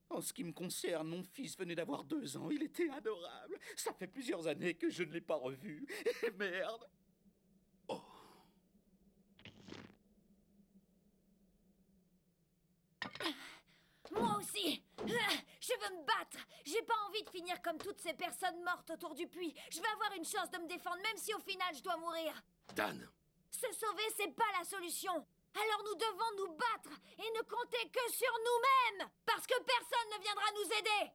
En ce qui me concerne, mon fils venait d'avoir 2 ans. Il était adorable. Ça fait plusieurs années que je ne l'ai pas revu. Et merde. Moi aussi. Je veux me battre. J'ai pas envie de finir comme toutes ces personnes mortes autour du puits. Je veux avoir une chance de me défendre, même si au final je dois mourir. Dan. Se sauver, c'est pas la solution. Alors nous devons nous battre et ne compter que sur nous-mêmes, parce que personne ne viendra nous aider.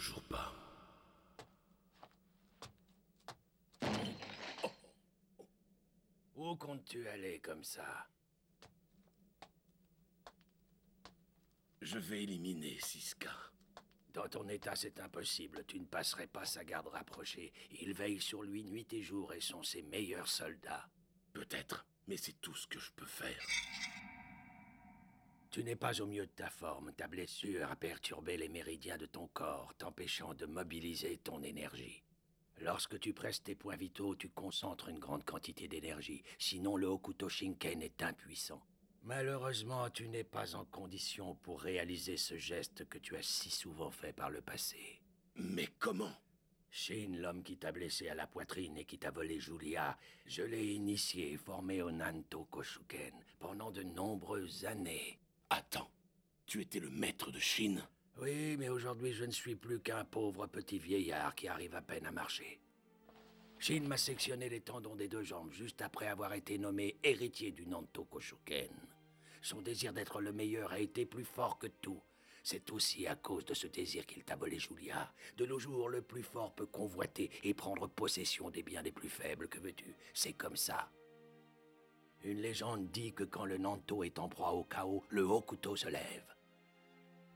toujours pas. Où comptes-tu aller comme ça? Je vais éliminer Siska. Dans ton état, c'est impossible. Tu ne passerais pas sa garde rapprochée. Il veille sur lui nuit et jour et sont ses meilleurs soldats. Peut-être, mais c'est tout ce que je peux faire. Tu n'es pas au mieux de ta forme. Ta blessure a perturbé les méridiens de ton corps, t'empêchant de mobiliser ton énergie. Lorsque tu presses tes points vitaux, tu concentres une grande quantité d'énergie. Sinon, le Hokuto Shinken est impuissant. Malheureusement, tu n'es pas en condition pour réaliser ce geste que tu as si souvent fait par le passé. Mais comment? Shin, l'homme qui t'a blessé à la poitrine et qui t'a volé Julia, je l'ai initié et formé au Nanto Koshuken pendant de nombreuses années. Attends, tu étais le maître de Shin? Oui, mais aujourd'hui je ne suis plus qu'un pauvre petit vieillard qui arrive à peine à marcher. Shin m'a sectionné les tendons des 2 jambes juste après avoir été nommé héritier du Nanto Koshuken. Son désir d'être le meilleur a été plus fort que tout. C'est aussi à cause de ce désir qu'il t'a volé Julia. De nos jours, le plus fort peut convoiter et prendre possession des biens des plus faibles, que veux-tu? C'est comme ça. Une légende dit que quand le Nanto est en proie au chaos, le Hokuto se lève.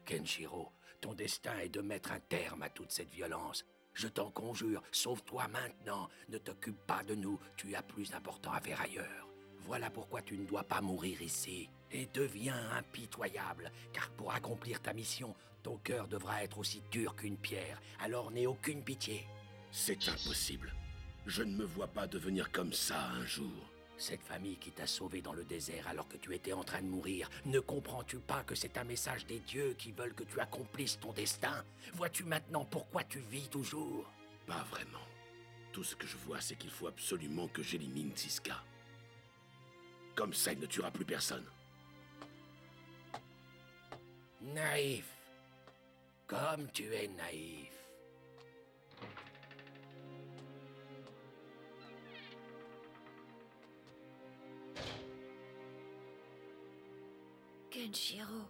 Kenshiro, ton destin est de mettre un terme à toute cette violence. Je t'en conjure, sauve-toi maintenant. Ne t'occupe pas de nous, tu as plus important à faire ailleurs. Voilà pourquoi tu ne dois pas mourir ici. Et deviens impitoyable, car pour accomplir ta mission, ton cœur devra être aussi dur qu'une pierre. Alors n'aie aucune pitié. C'est impossible. Je ne me vois pas devenir comme ça un jour. Cette famille qui t'a sauvé dans le désert alors que tu étais en train de mourir, ne comprends-tu pas que c'est un message des dieux qui veulent que tu accomplisses ton destin? Vois-tu maintenant pourquoi tu vis toujours? Pas vraiment. Tout ce que je vois, c'est qu'il faut absolument que j'élimine Siska. Comme ça, il ne tuera plus personne. Naïf. Comme tu es naïf. Kenshiro.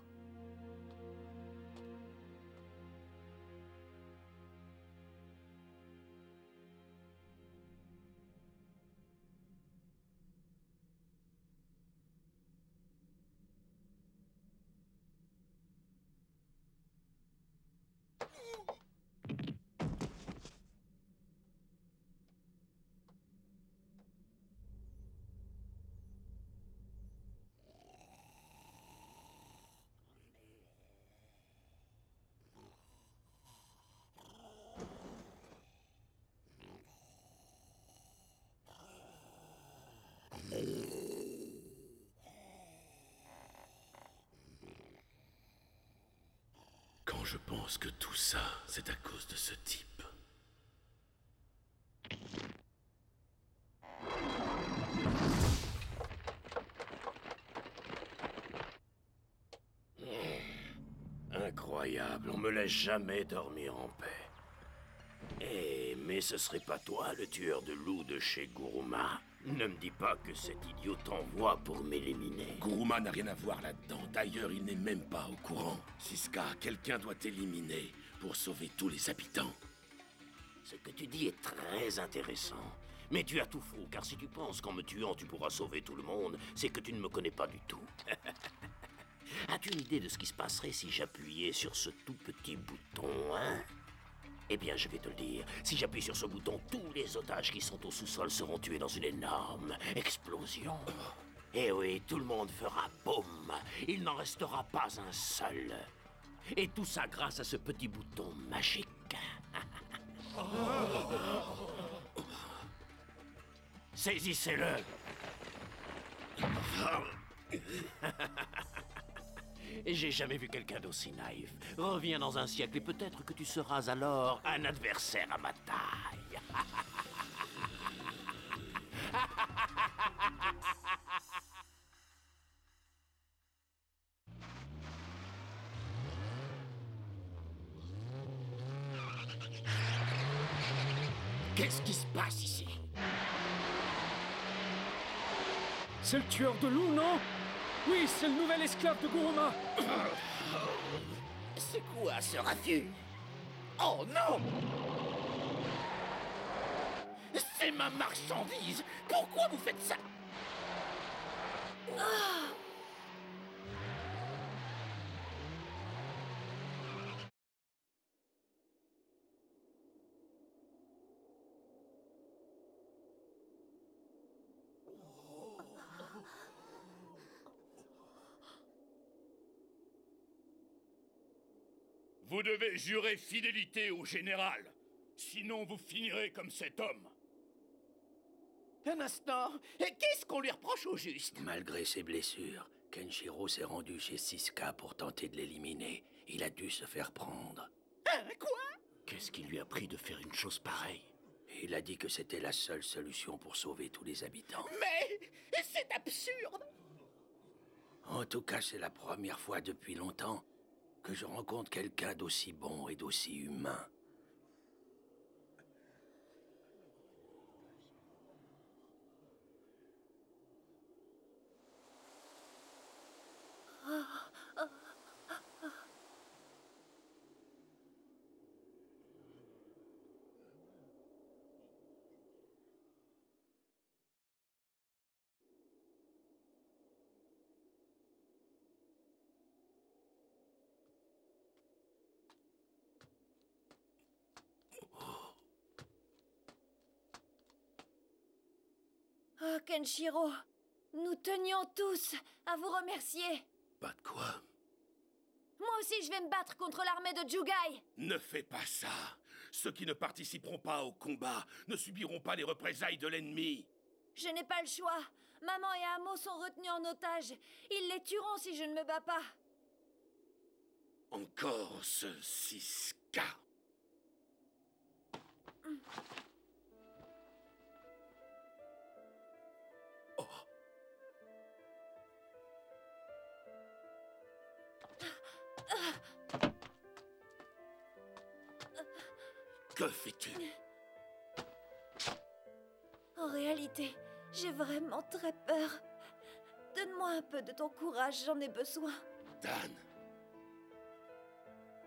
Quand je pense que tout ça, c'est à cause de ce type. Incroyable, on me laisse jamais dormir en paix. Eh, mais ce serait pas toi le tueur de loups de chez Guruma? Ne me dis pas que cet idiot t'envoie pour m'éliminer. Guruma n'a rien à voir là-dedans. D'ailleurs, il n'est même pas au courant. Siska, quelqu'un doit t'éliminer pour sauver tous les habitants. Ce que tu dis est très intéressant. Mais tu as tout faux, car si tu penses qu'en me tuant tu pourras sauver tout le monde, c'est que tu ne me connais pas du tout. As-tu une idée de ce qui se passerait si j'appuyais sur ce tout petit bouton, hein? Eh bien, je vais te le dire. Si j'appuie sur ce bouton, tous les otages qui sont au sous-sol seront tués dans une énorme explosion. Et oui, tout le monde fera boum. Il n'en restera pas un seul. Et tout ça grâce à ce petit bouton magique. Saisissez-le. Et j'ai jamais vu quelqu'un d'aussi naïf. Reviens dans un siècle et peut-être que tu seras alors un adversaire à ma taille. Qu'est-ce qui se passe ici? C'est le tueur de loups, non? Oui, c'est le nouvel esclave de Guruma. C'est quoi ce raffut? Oh non! C'est ma marchandise! Pourquoi vous faites ça? Vous devez jurer fidélité au général. Sinon, vous finirez comme cet homme. Un instant, qu'est-ce qu'on lui reproche au juste? Malgré ses blessures, Kenshiro s'est rendu chez Siska pour tenter de l'éliminer. Il a dû se faire prendre. Quoi? Qu'est-ce qui lui a pris de faire une chose pareille? Il a dit que c'était la seule solution pour sauver tous les habitants. Mais c'est absurde! En tout cas, c'est la première fois depuis longtemps que je rencontre quelqu'un d'aussi bon et d'aussi humain. Oh, Kenshiro, nous tenions tous à vous remercier. Pas de quoi. Moi aussi, je vais me battre contre l'armée de Jugai. Ne fais pas ça. Ceux qui ne participeront pas au combat ne subiront pas les représailles de l'ennemi. Je n'ai pas le choix. Maman et Amo sont retenus en otage. Ils les tueront si je ne me bats pas. Encore ce Siska. Que fais-tu? En réalité, j'ai vraiment très peur. Donne-moi un peu de ton courage, j'en ai besoin. Dan.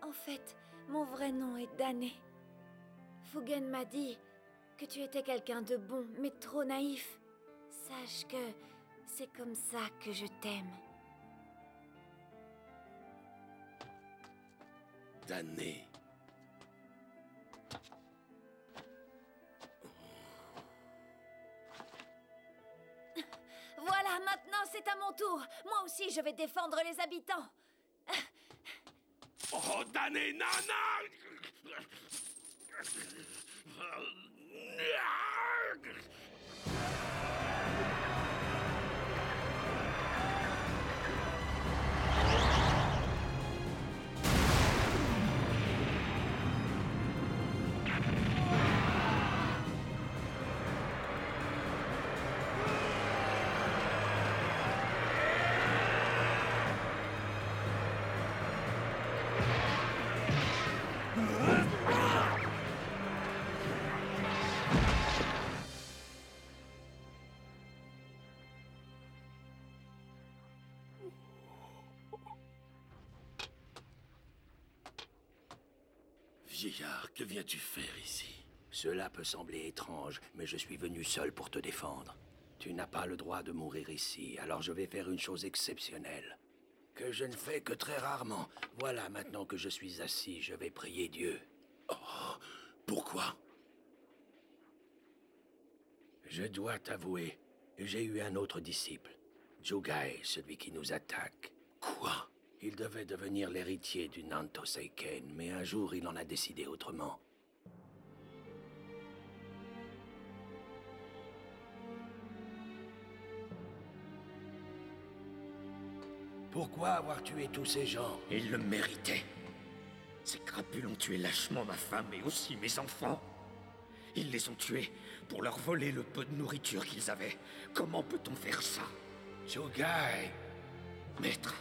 En fait, mon vrai nom est Dané. Fugen m'a dit que tu étais quelqu'un de bon, mais trop naïf. Sache que c'est comme ça que je t'aime. Dané. Voilà, maintenant c'est à mon tour. Moi aussi, je vais défendre les habitants. Oh, Dané, nana! Vieillard, que viens-tu faire ici? Cela peut sembler étrange, mais je suis venu seul pour te défendre. Tu n'as pas le droit de mourir ici, alors je vais faire une chose exceptionnelle, que je ne fais que très rarement. Voilà, maintenant que je suis assis, je vais prier Dieu. Oh, pourquoi? Je dois t'avouer, j'ai eu un autre disciple, Jugai, celui qui nous attaque. Quoi? Il devait devenir l'héritier du Nanto Seiken, mais un jour il en a décidé autrement. Pourquoi avoir tué tous ces gens? Ils le méritaient. Ces crapules ont tué lâchement ma femme et aussi mes enfants. Ils les ont tués pour leur voler le peu de nourriture qu'ils avaient. Comment peut-on faire ça? Jugai! Maître,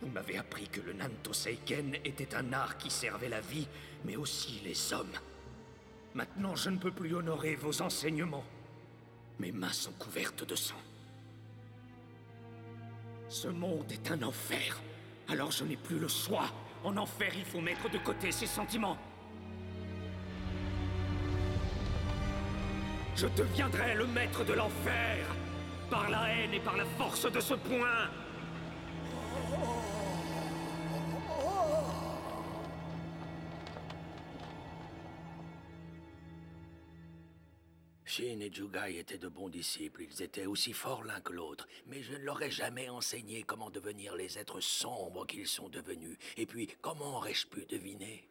vous m'avez appris que le Nanto Seiken était un art qui servait la vie, mais aussi les hommes. Maintenant, je ne peux plus honorer vos enseignements. Mes mains sont couvertes de sang. Ce monde est un enfer, alors je n'ai plus le choix En enfer, il faut mettre de côté ses sentiments. Je deviendrai le maître de l'enfer, par la haine et par la force de ce poing. Shin et Jugai étaient de bons disciples, ils étaient aussi forts l'un que l'autre, mais je ne leur ai jamais enseigné comment devenir les êtres sombres qu'ils sont devenus. Et puis, comment aurais-je pu deviner?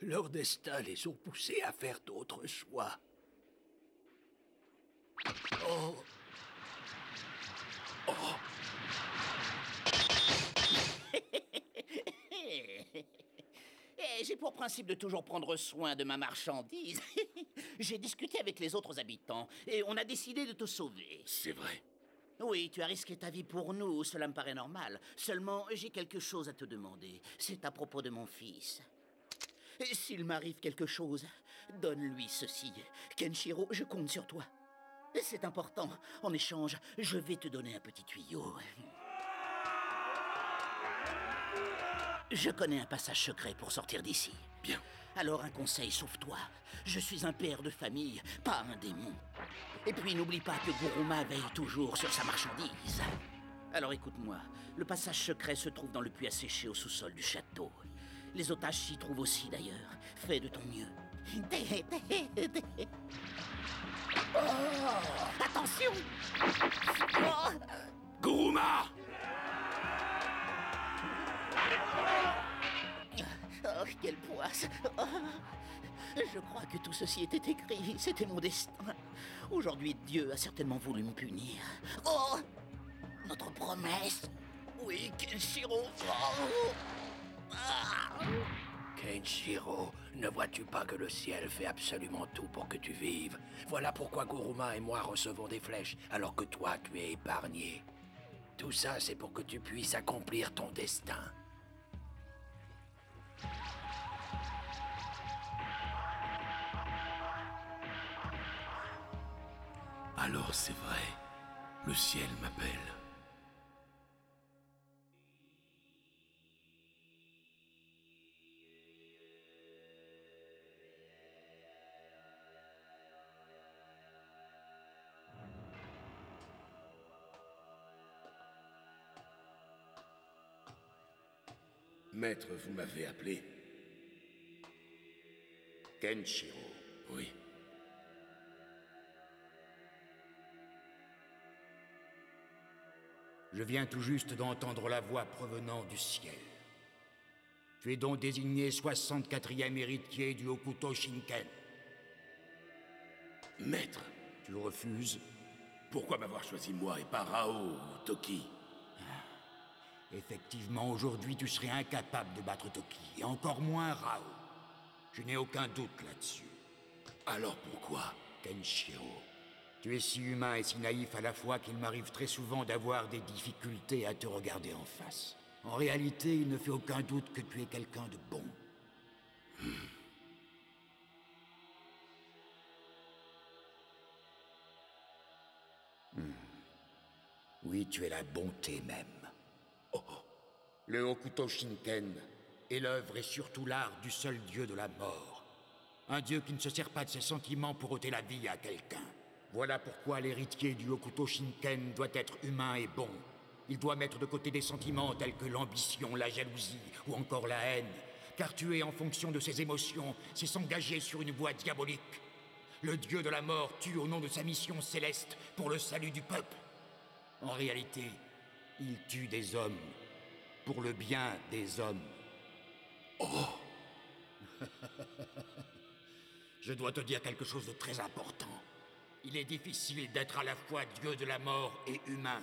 Leur destin les ont poussés à faire d'autres choix. Oh. Oh. J'ai pour principe de toujours prendre soin de ma marchandise. J'ai discuté avec les autres habitants et on a décidé de te sauver. C'est vrai. Oui, tu as risqué ta vie pour nous, cela me paraît normal. Seulement, j'ai quelque chose à te demander. C'est à propos de mon fils. S'il m'arrive quelque chose, donne-lui ceci. Kenshiro, je compte sur toi. C'est important. En échange, je vais te donner un petit tuyau. Je connais un passage secret pour sortir d'ici. Bien. Alors un conseil, sauve-toi. Je suis un père de famille, pas un démon. Et puis n'oublie pas que Guruma veille toujours sur sa marchandise. Alors écoute-moi, le passage secret se trouve dans le puits asséché au sous-sol du château. Les otages s'y trouvent aussi d'ailleurs. Fais de ton mieux. Oh, attention! Oh. Guruma! Oh, quelle poisse! Oh. Je crois que tout ceci était écrit, c'était mon destin. Aujourd'hui, Dieu a certainement voulu me punir. Oh! Notre promesse! Oui, Kenshiro! Oh. Ah. Kenshiro, ne vois-tu pas que le ciel fait absolument tout pour que tu vives? Voilà pourquoi Guruma et moi recevons des flèches, alors que toi, tu es épargné. Tout ça, c'est pour que tu puisses accomplir ton destin. Alors c'est vrai, le ciel m'appelle. Maître, vous m'avez appelé? Kenshiro. Oui. Je viens tout juste d'entendre la voix provenant du ciel. Tu es donc désigné 64e héritier du Hokuto Shinken. Maître. Tu refuses? Pourquoi m'avoir choisi moi et pas Rao ou Toki? Effectivement, aujourd'hui, tu serais incapable de battre Toki, et encore moins Rao. Je n'ai aucun doute là-dessus. Alors pourquoi? Kenshiro, tu es si humain et si naïf à la fois qu'il m'arrive très souvent d'avoir des difficultés à te regarder en face. En réalité, il ne fait aucun doute que tu es quelqu'un de bon. Oui, tu es la bonté même. Le Hokuto Shinken est l'œuvre et surtout l'art du seul dieu de la mort. Un dieu qui ne se sert pas de ses sentiments pour ôter la vie à quelqu'un. Voilà pourquoi l'héritier du Hokuto Shinken doit être humain et bon. Il doit mettre de côté des sentiments tels que l'ambition, la jalousie ou encore la haine. Car tuer en fonction de ses émotions, c'est s'engager sur une voie diabolique. Le dieu de la mort tue au nom de sa mission céleste pour le salut du peuple. En réalité, il tue des hommes pour le bien des hommes. Oh! Je dois te dire quelque chose de très important. Il est difficile d'être à la fois dieu de la mort et humain.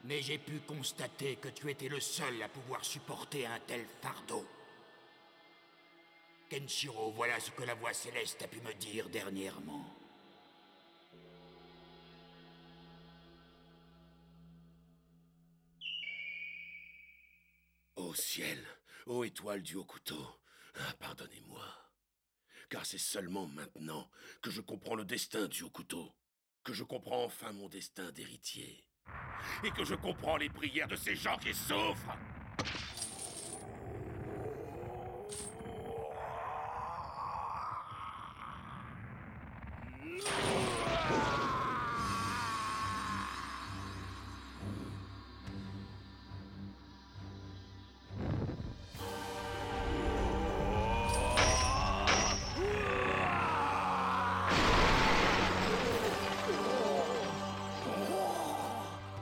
Mais j'ai pu constater que tu étais le seul à pouvoir supporter un tel fardeau. Kenshiro, voilà ce que la voix céleste a pu me dire dernièrement. Ô ciel, ô étoile du Hokuto, pardonnez-moi. Car c'est seulement maintenant que je comprends le destin du Hokuto, que je comprends enfin mon destin d'héritier, et que je comprends les prières de ces gens qui souffrent.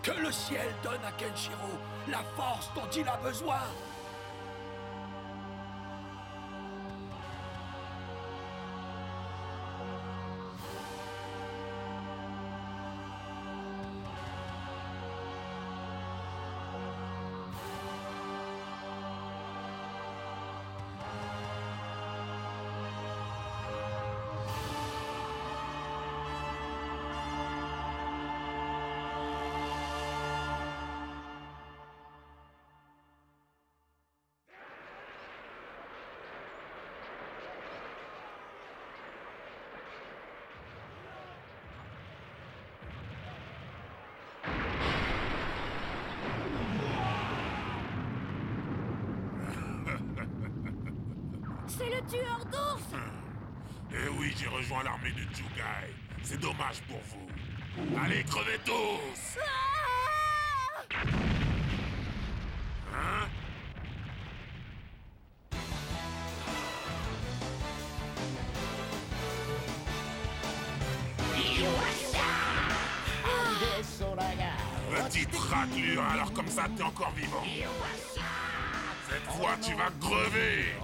Que le ciel donne à Kenshiro la force dont il a besoin. C'est le tueur d'ours! Eh oui, j'ai rejoint l'armée de Jugai. C'est dommage pour vous. Allez, crevez tous! Hein? Petite raclure, alors comme ça t'es encore vivant. Cette fois tu vas crever.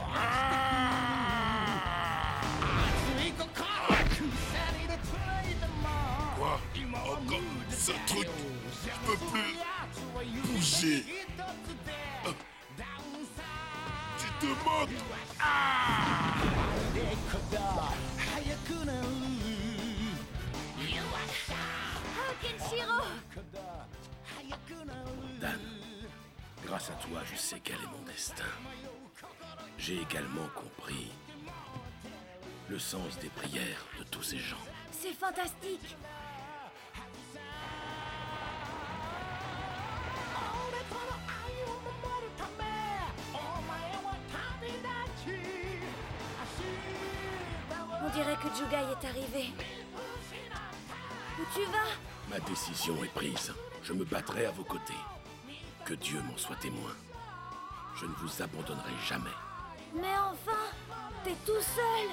Quoi? Encore ce truc? Je peux plus bouger. Tu te moques? Oh, Kenshiro! Dan, grâce à toi, je sais quel est mon destin. J'ai également compris le sens des prières de tous ces gens. C'est fantastique! On dirait que Jugai est arrivé. Où tu vas? Ma décision est prise. Je me battrai à vos côtés. Que Dieu m'en soit témoin. Je ne vous abandonnerai jamais. Mais enfin, t'es tout seul!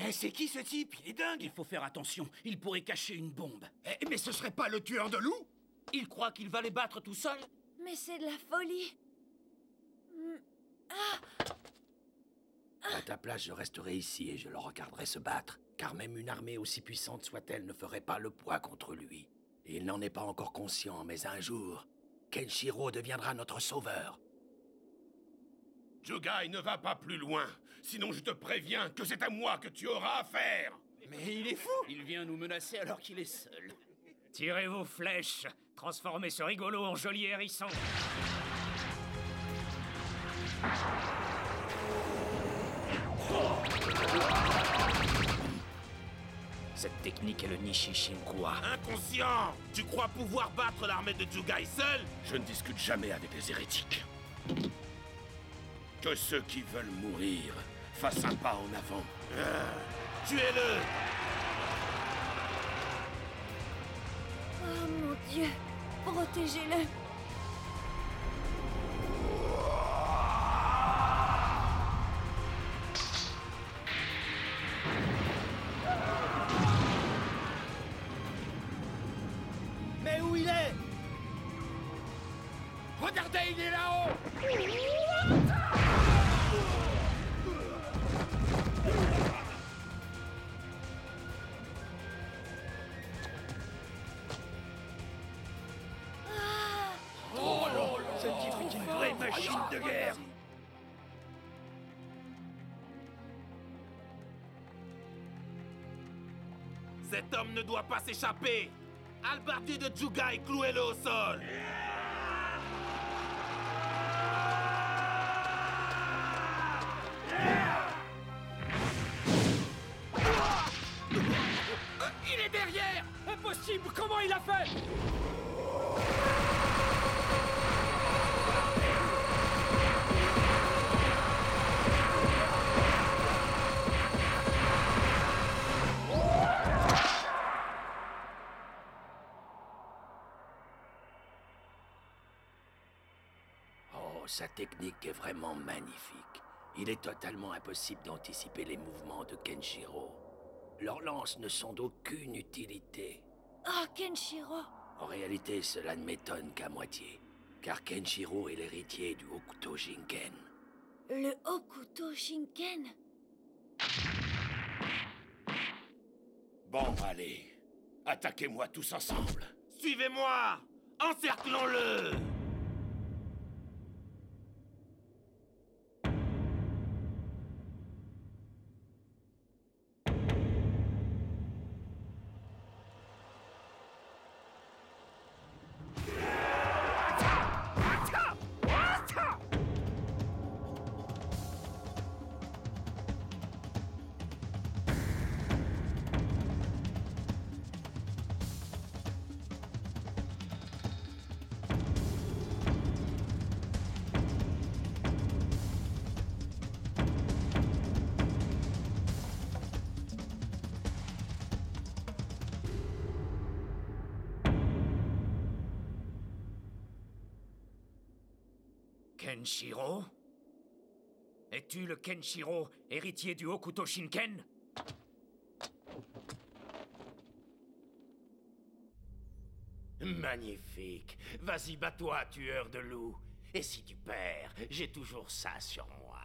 C'est qui ce type? Il est dingue! Il faut faire attention, il pourrait cacher une bombe. Mais ce serait pas le tueur de loups? Il croit qu'il va les battre tout seul? Mais c'est de la folie! À ta place, je resterai ici et je le regarderai se battre. Car même une armée aussi puissante soit-elle ne ferait pas le poids contre lui. Et il n'en est pas encore conscient, mais un jour, Kenshiro deviendra notre sauveur. Jugai ne va pas plus loin. Sinon, je te préviens que c'est à moi que tu auras affaire. Mais il est fou! Il vient nous menacer alors qu'il est seul. Tirez vos flèches! Transformez ce rigolo en joli hérisson! Cette technique est le Nishishinkua. Inconscient! Tu crois pouvoir battre l'armée de Jugai seul? Je ne discute jamais avec les hérétiques. Que ceux qui veulent mourir fassent un pas en avant. Tuez-le! Oh mon Dieu! Protégez-le! Mais où il est? Regardez, il est là-haut! Ce type est une vraie machine de guerre! Cet homme ne doit pas s'échapper! Halbardier de Jugai, clouez-le au sol! Il est derrière! Impossible! Comment il a fait? sa technique est vraiment magnifique. Il est totalement impossible d'anticiper les mouvements de Kenshiro. Leurs lances ne sont d'aucune utilité. Oh, Kenshiro! En réalité, cela ne m'étonne qu'à moitié, car Kenshiro est l'héritier du Hokuto Shinken. Le Hokuto Shinken? Bon, allez. Attaquez-moi tous ensemble. Suivez-moi! Encerclons-le! Kenshiro? Es-tu le Kenshiro, héritier du Hokuto Shinken? Magnifique. Vas-y, bats-toi, tueur de loups. Et si tu perds, j'ai toujours ça sur moi.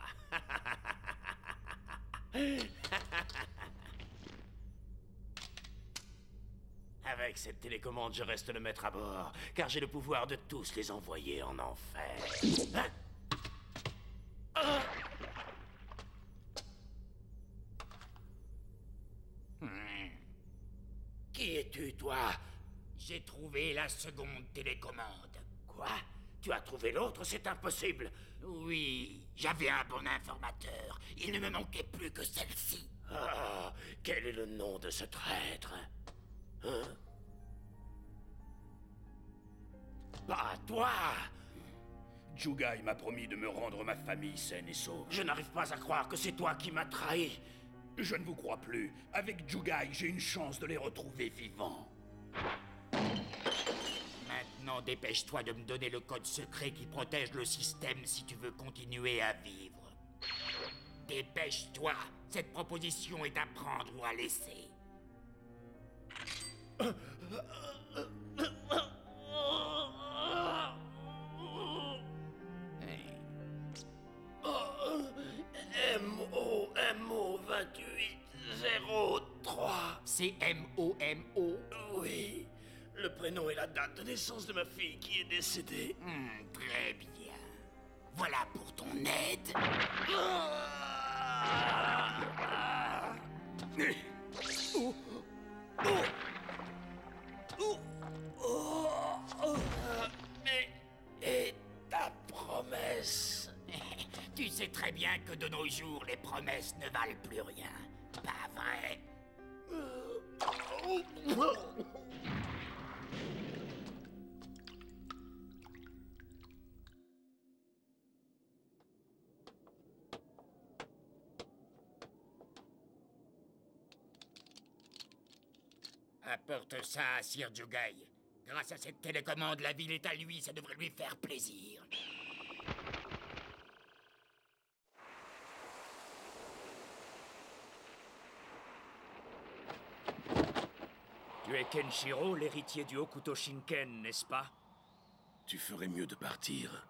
Avec cette télécommande, je reste le maître à bord, car j'ai le pouvoir de tous les envoyer en enfer. Hein? Qui es-tu, toi? J'ai trouvé la seconde télécommande. Quoi? Tu as trouvé l'autre? C'est impossible. Oui, j'avais un bon informateur. Il ne me manquait plus que celle-ci. Ah, quel est le nom de ce traître? Hein? Bah, toi! Jugai m'a promis de me rendre ma famille saine et sauve. Je n'arrive pas à croire que c'est toi qui m'as trahi. Je ne vous crois plus. Avec Jugai, j'ai une chance de les retrouver vivants. Maintenant, dépêche-toi de me donner le code secret qui protège le système si tu veux continuer à vivre. Dépêche-toi. Cette proposition est à prendre ou à laisser. MOMO 2803. C'est MOMO? Oui. Le prénom et la date de naissance de ma fille qui est décédée. Très bien. Voilà pour ton aide. Mais et ta promesse? Tu sais très bien que de nos jours, les promesses ne valent plus rien. Pas vrai? Apporte ça à Sir Jugai. Grâce à cette télécommande, la ville est à lui, ça devrait lui faire plaisir. Tu es Kenshiro, l'héritier du Hokuto Shinken, n'est-ce pas? Tu ferais mieux de partir,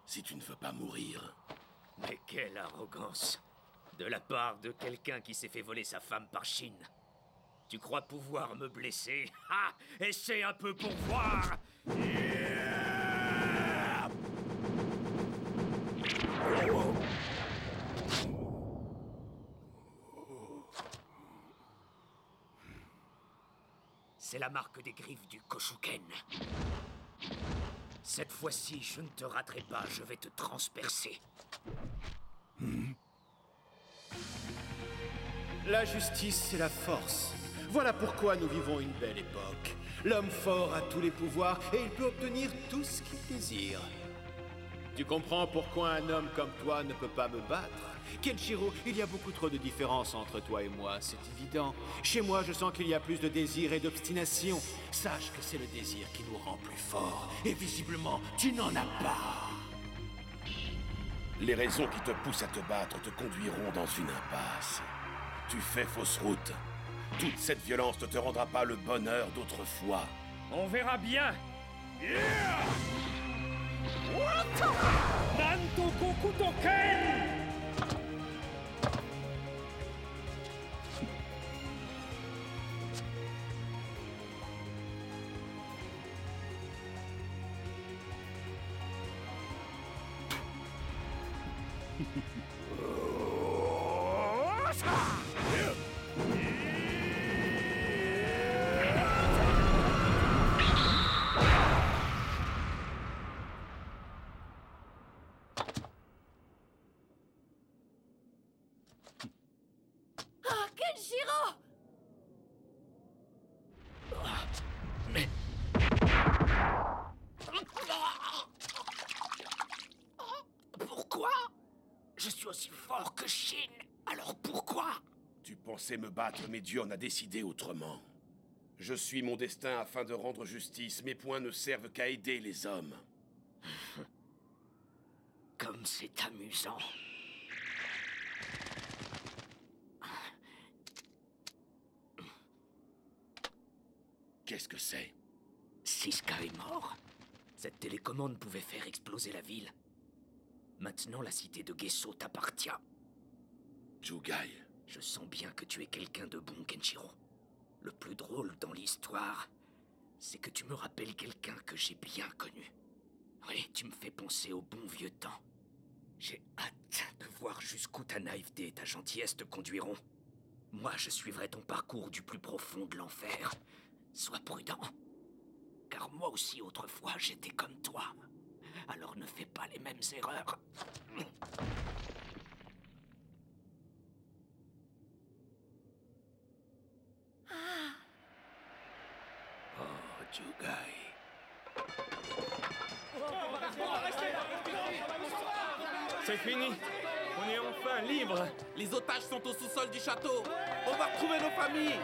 si tu ne veux pas mourir. Mais quelle arrogance! De la part de quelqu'un qui s'est fait voler sa femme par Shin. Tu crois pouvoir me blesser? Ah! Essaie un peu pour voir! C'est la marque des griffes du Koshuken. Cette fois-ci, je ne te raterai pas, je vais te transpercer. La justice, c'est la force. Voilà pourquoi nous vivons une belle époque. L'homme fort a tous les pouvoirs et il peut obtenir tout ce qu'il désire. Tu comprends pourquoi un homme comme toi ne peut pas me battre? Kenshiro, il y a beaucoup trop de différences entre toi et moi, c'est évident. Chez moi, je sens qu'il y a plus de désir et d'obstination. Sache que c'est le désir qui nous rend plus forts. Et visiblement, tu n'en as pas. Les raisons qui te poussent à te battre te conduiront dans une impasse. Tu fais fausse route. Toute cette violence ne te rendra pas le bonheur d'autrefois. On verra bien. Nanto Goku Token! Ah, Kenshiro! Mais... Pourquoi? Je suis aussi fort que Shin. Alors pourquoi? Tu pensais me battre, mais Dieu en a décidé autrement. Je suis mon destin afin de rendre justice. Mes poings ne servent qu'à aider les hommes. Comme c'est amusant. Qu'est-ce que c'est? Siska est mort. Cette télécommande pouvait faire exploser la ville. Maintenant, la cité de Gesso t'appartient. Jugai. Je sens bien que tu es quelqu'un de bon, Kenshiro. Le plus drôle dans l'histoire, c'est que tu me rappelles quelqu'un que j'ai bien connu. Oui, tu me fais penser au bon vieux temps. J'ai hâte de voir jusqu'où ta naïveté et ta gentillesse te conduiront. Moi, je suivrai ton parcours du plus profond de l'enfer. Sois prudent. Car moi aussi, autrefois, j'étais comme toi. Alors ne fais pas les mêmes erreurs. Oh, Jugai. C'est fini. On est enfin libre. Les otages sont au sous-sol du château. On va retrouver nos familles.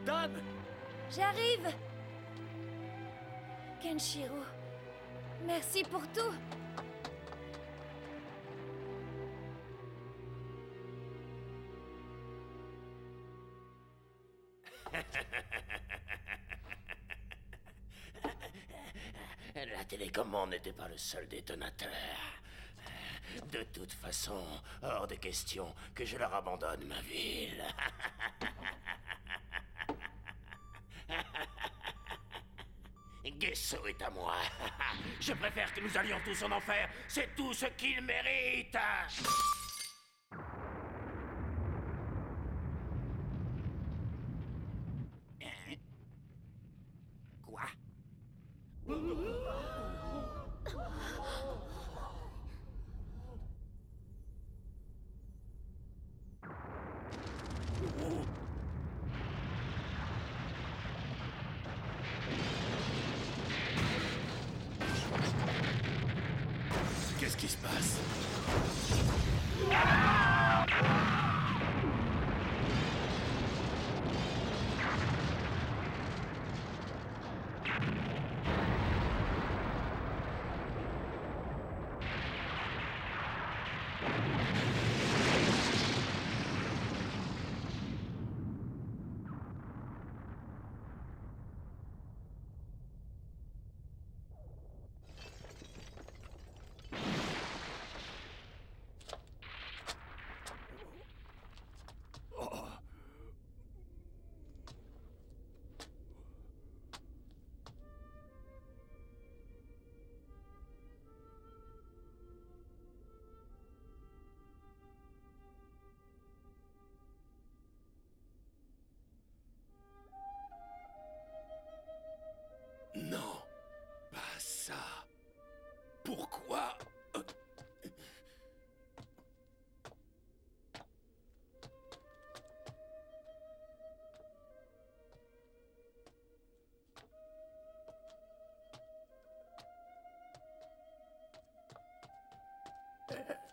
Dan! J'arrive! Kenshiro, merci pour tout! La télécommande n'était pas le seul détonateur. De toute façon, hors de question que je leur abandonne ma ville. Gesso est à moi. Je préfère que nous allions tous en enfer. C'est tout ce qu'il mérite. Quoi? Qu'est-ce qui se passe? Non, pas ça. Pourquoi?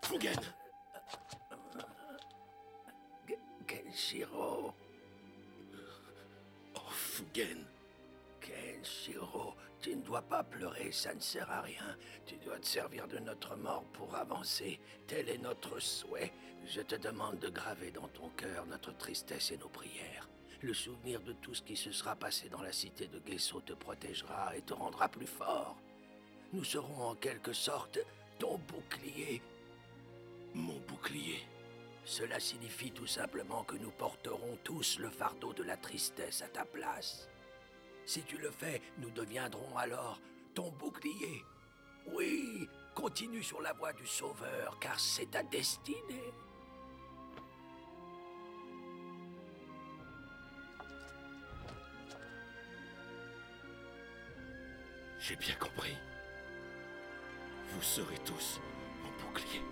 Fugen! Kenshiro. Oh, Fugen. Kenshiro, tu ne dois pas pleurer, ça ne sert à rien. Tu dois te servir de notre mort pour avancer. Tel est notre souhait. Je te demande de graver dans ton cœur notre tristesse et nos prières. Le souvenir de tout ce qui se sera passé dans la cité de Gesso te protégera et te rendra plus fort. Nous serons en quelque sorte ton bouclier. Mon bouclier. Cela signifie tout simplement que nous porterons tous le fardeau de la tristesse à ta place. Si tu le fais, nous deviendrons alors ton bouclier. Oui, continue sur la voie du Sauveur, car c'est ta destinée. J'ai bien compris. Vous serez tous mon bouclier.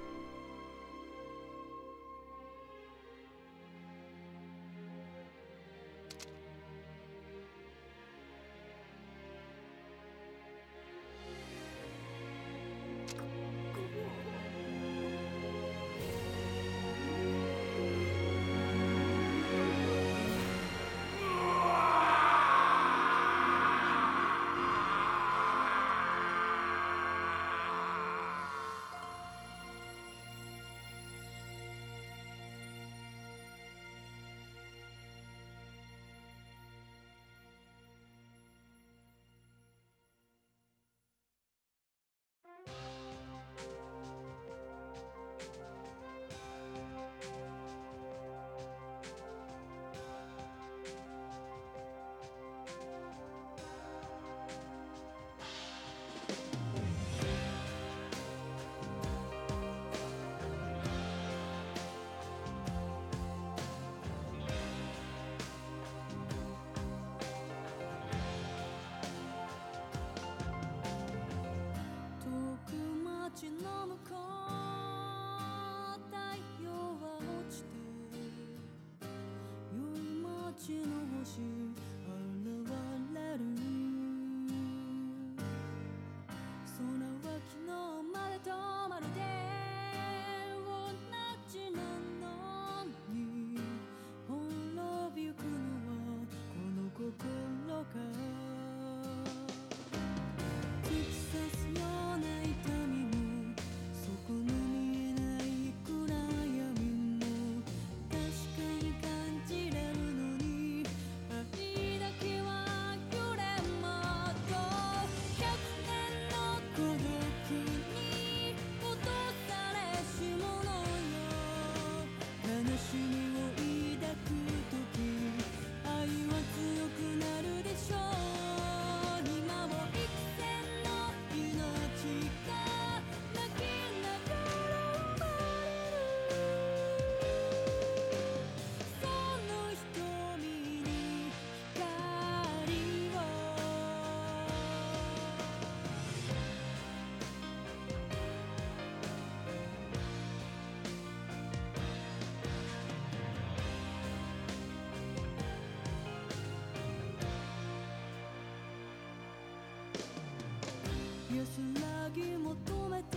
安らぎ求めて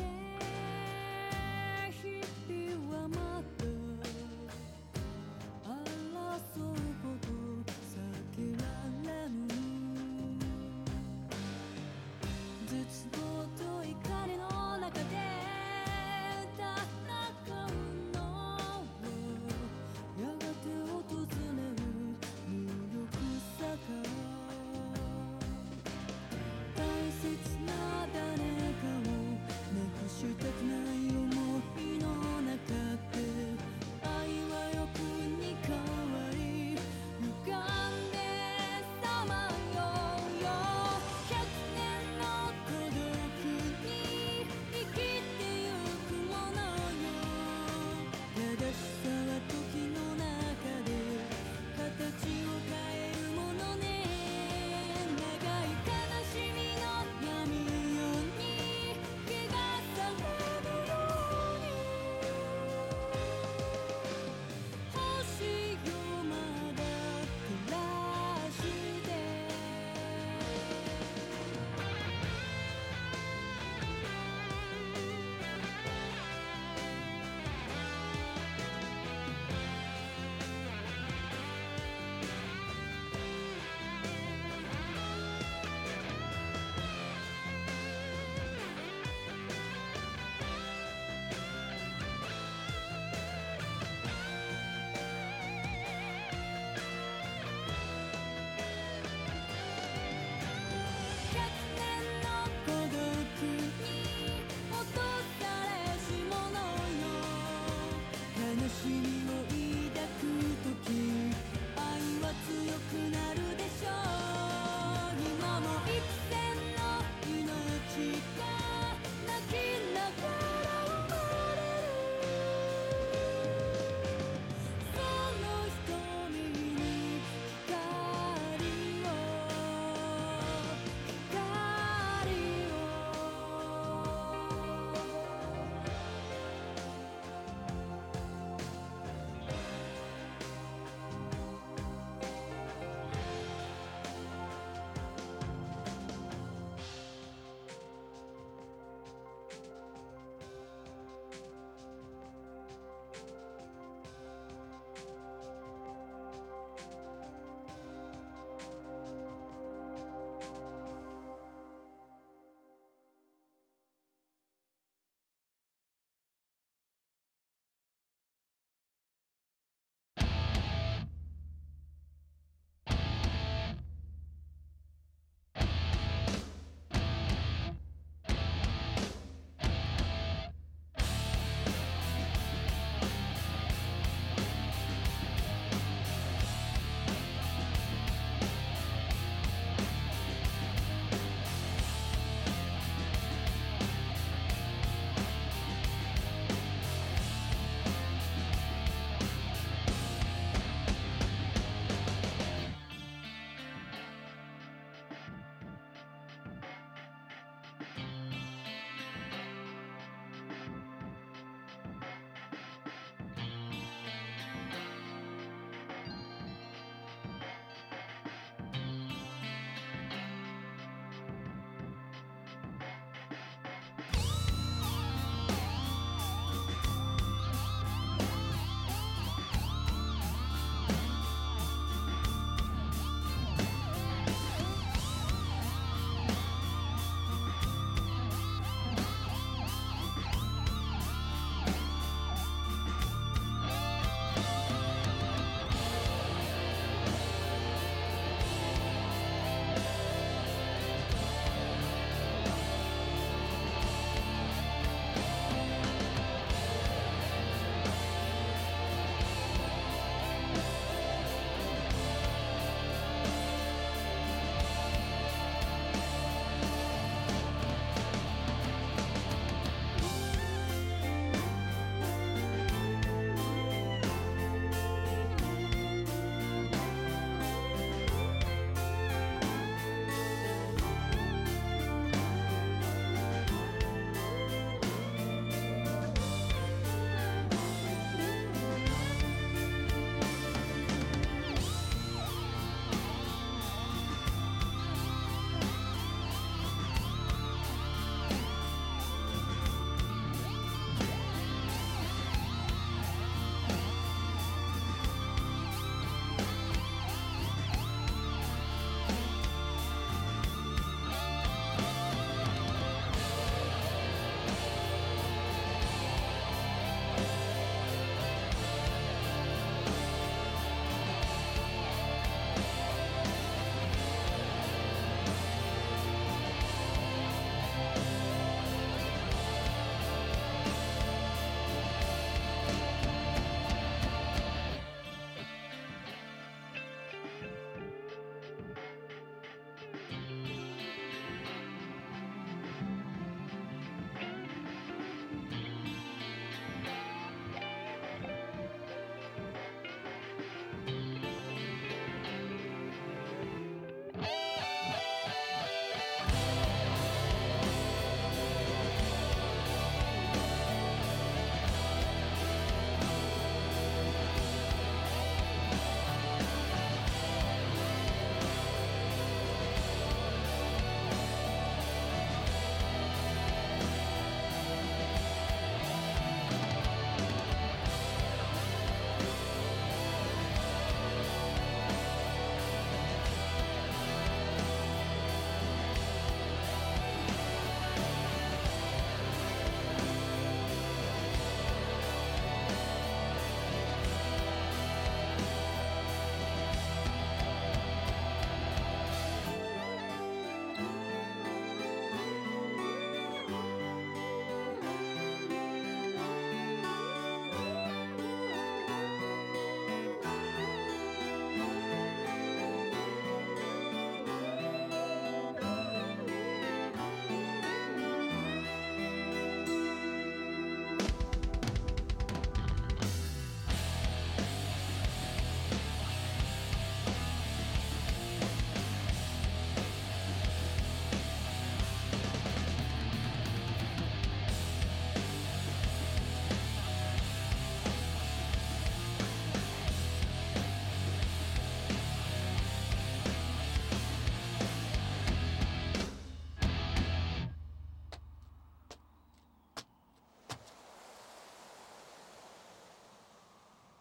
日々はまだ争うこと避けられぬ絶望と怒りの中で戦うのはやがて訪れる無力さか大切な誰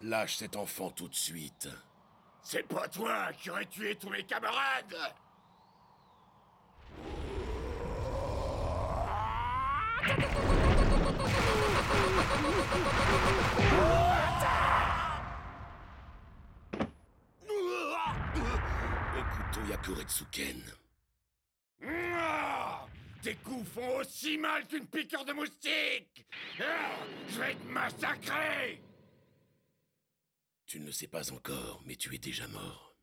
Lâche cet enfant tout de suite. C'est pas toi qui aurais tué tous mes camarades! Okuto Yakuretsuken. Tes coups font aussi mal qu'une piqûre de moustique! Je vais te massacrer! Tu ne le sais pas encore, mais tu es déjà mort.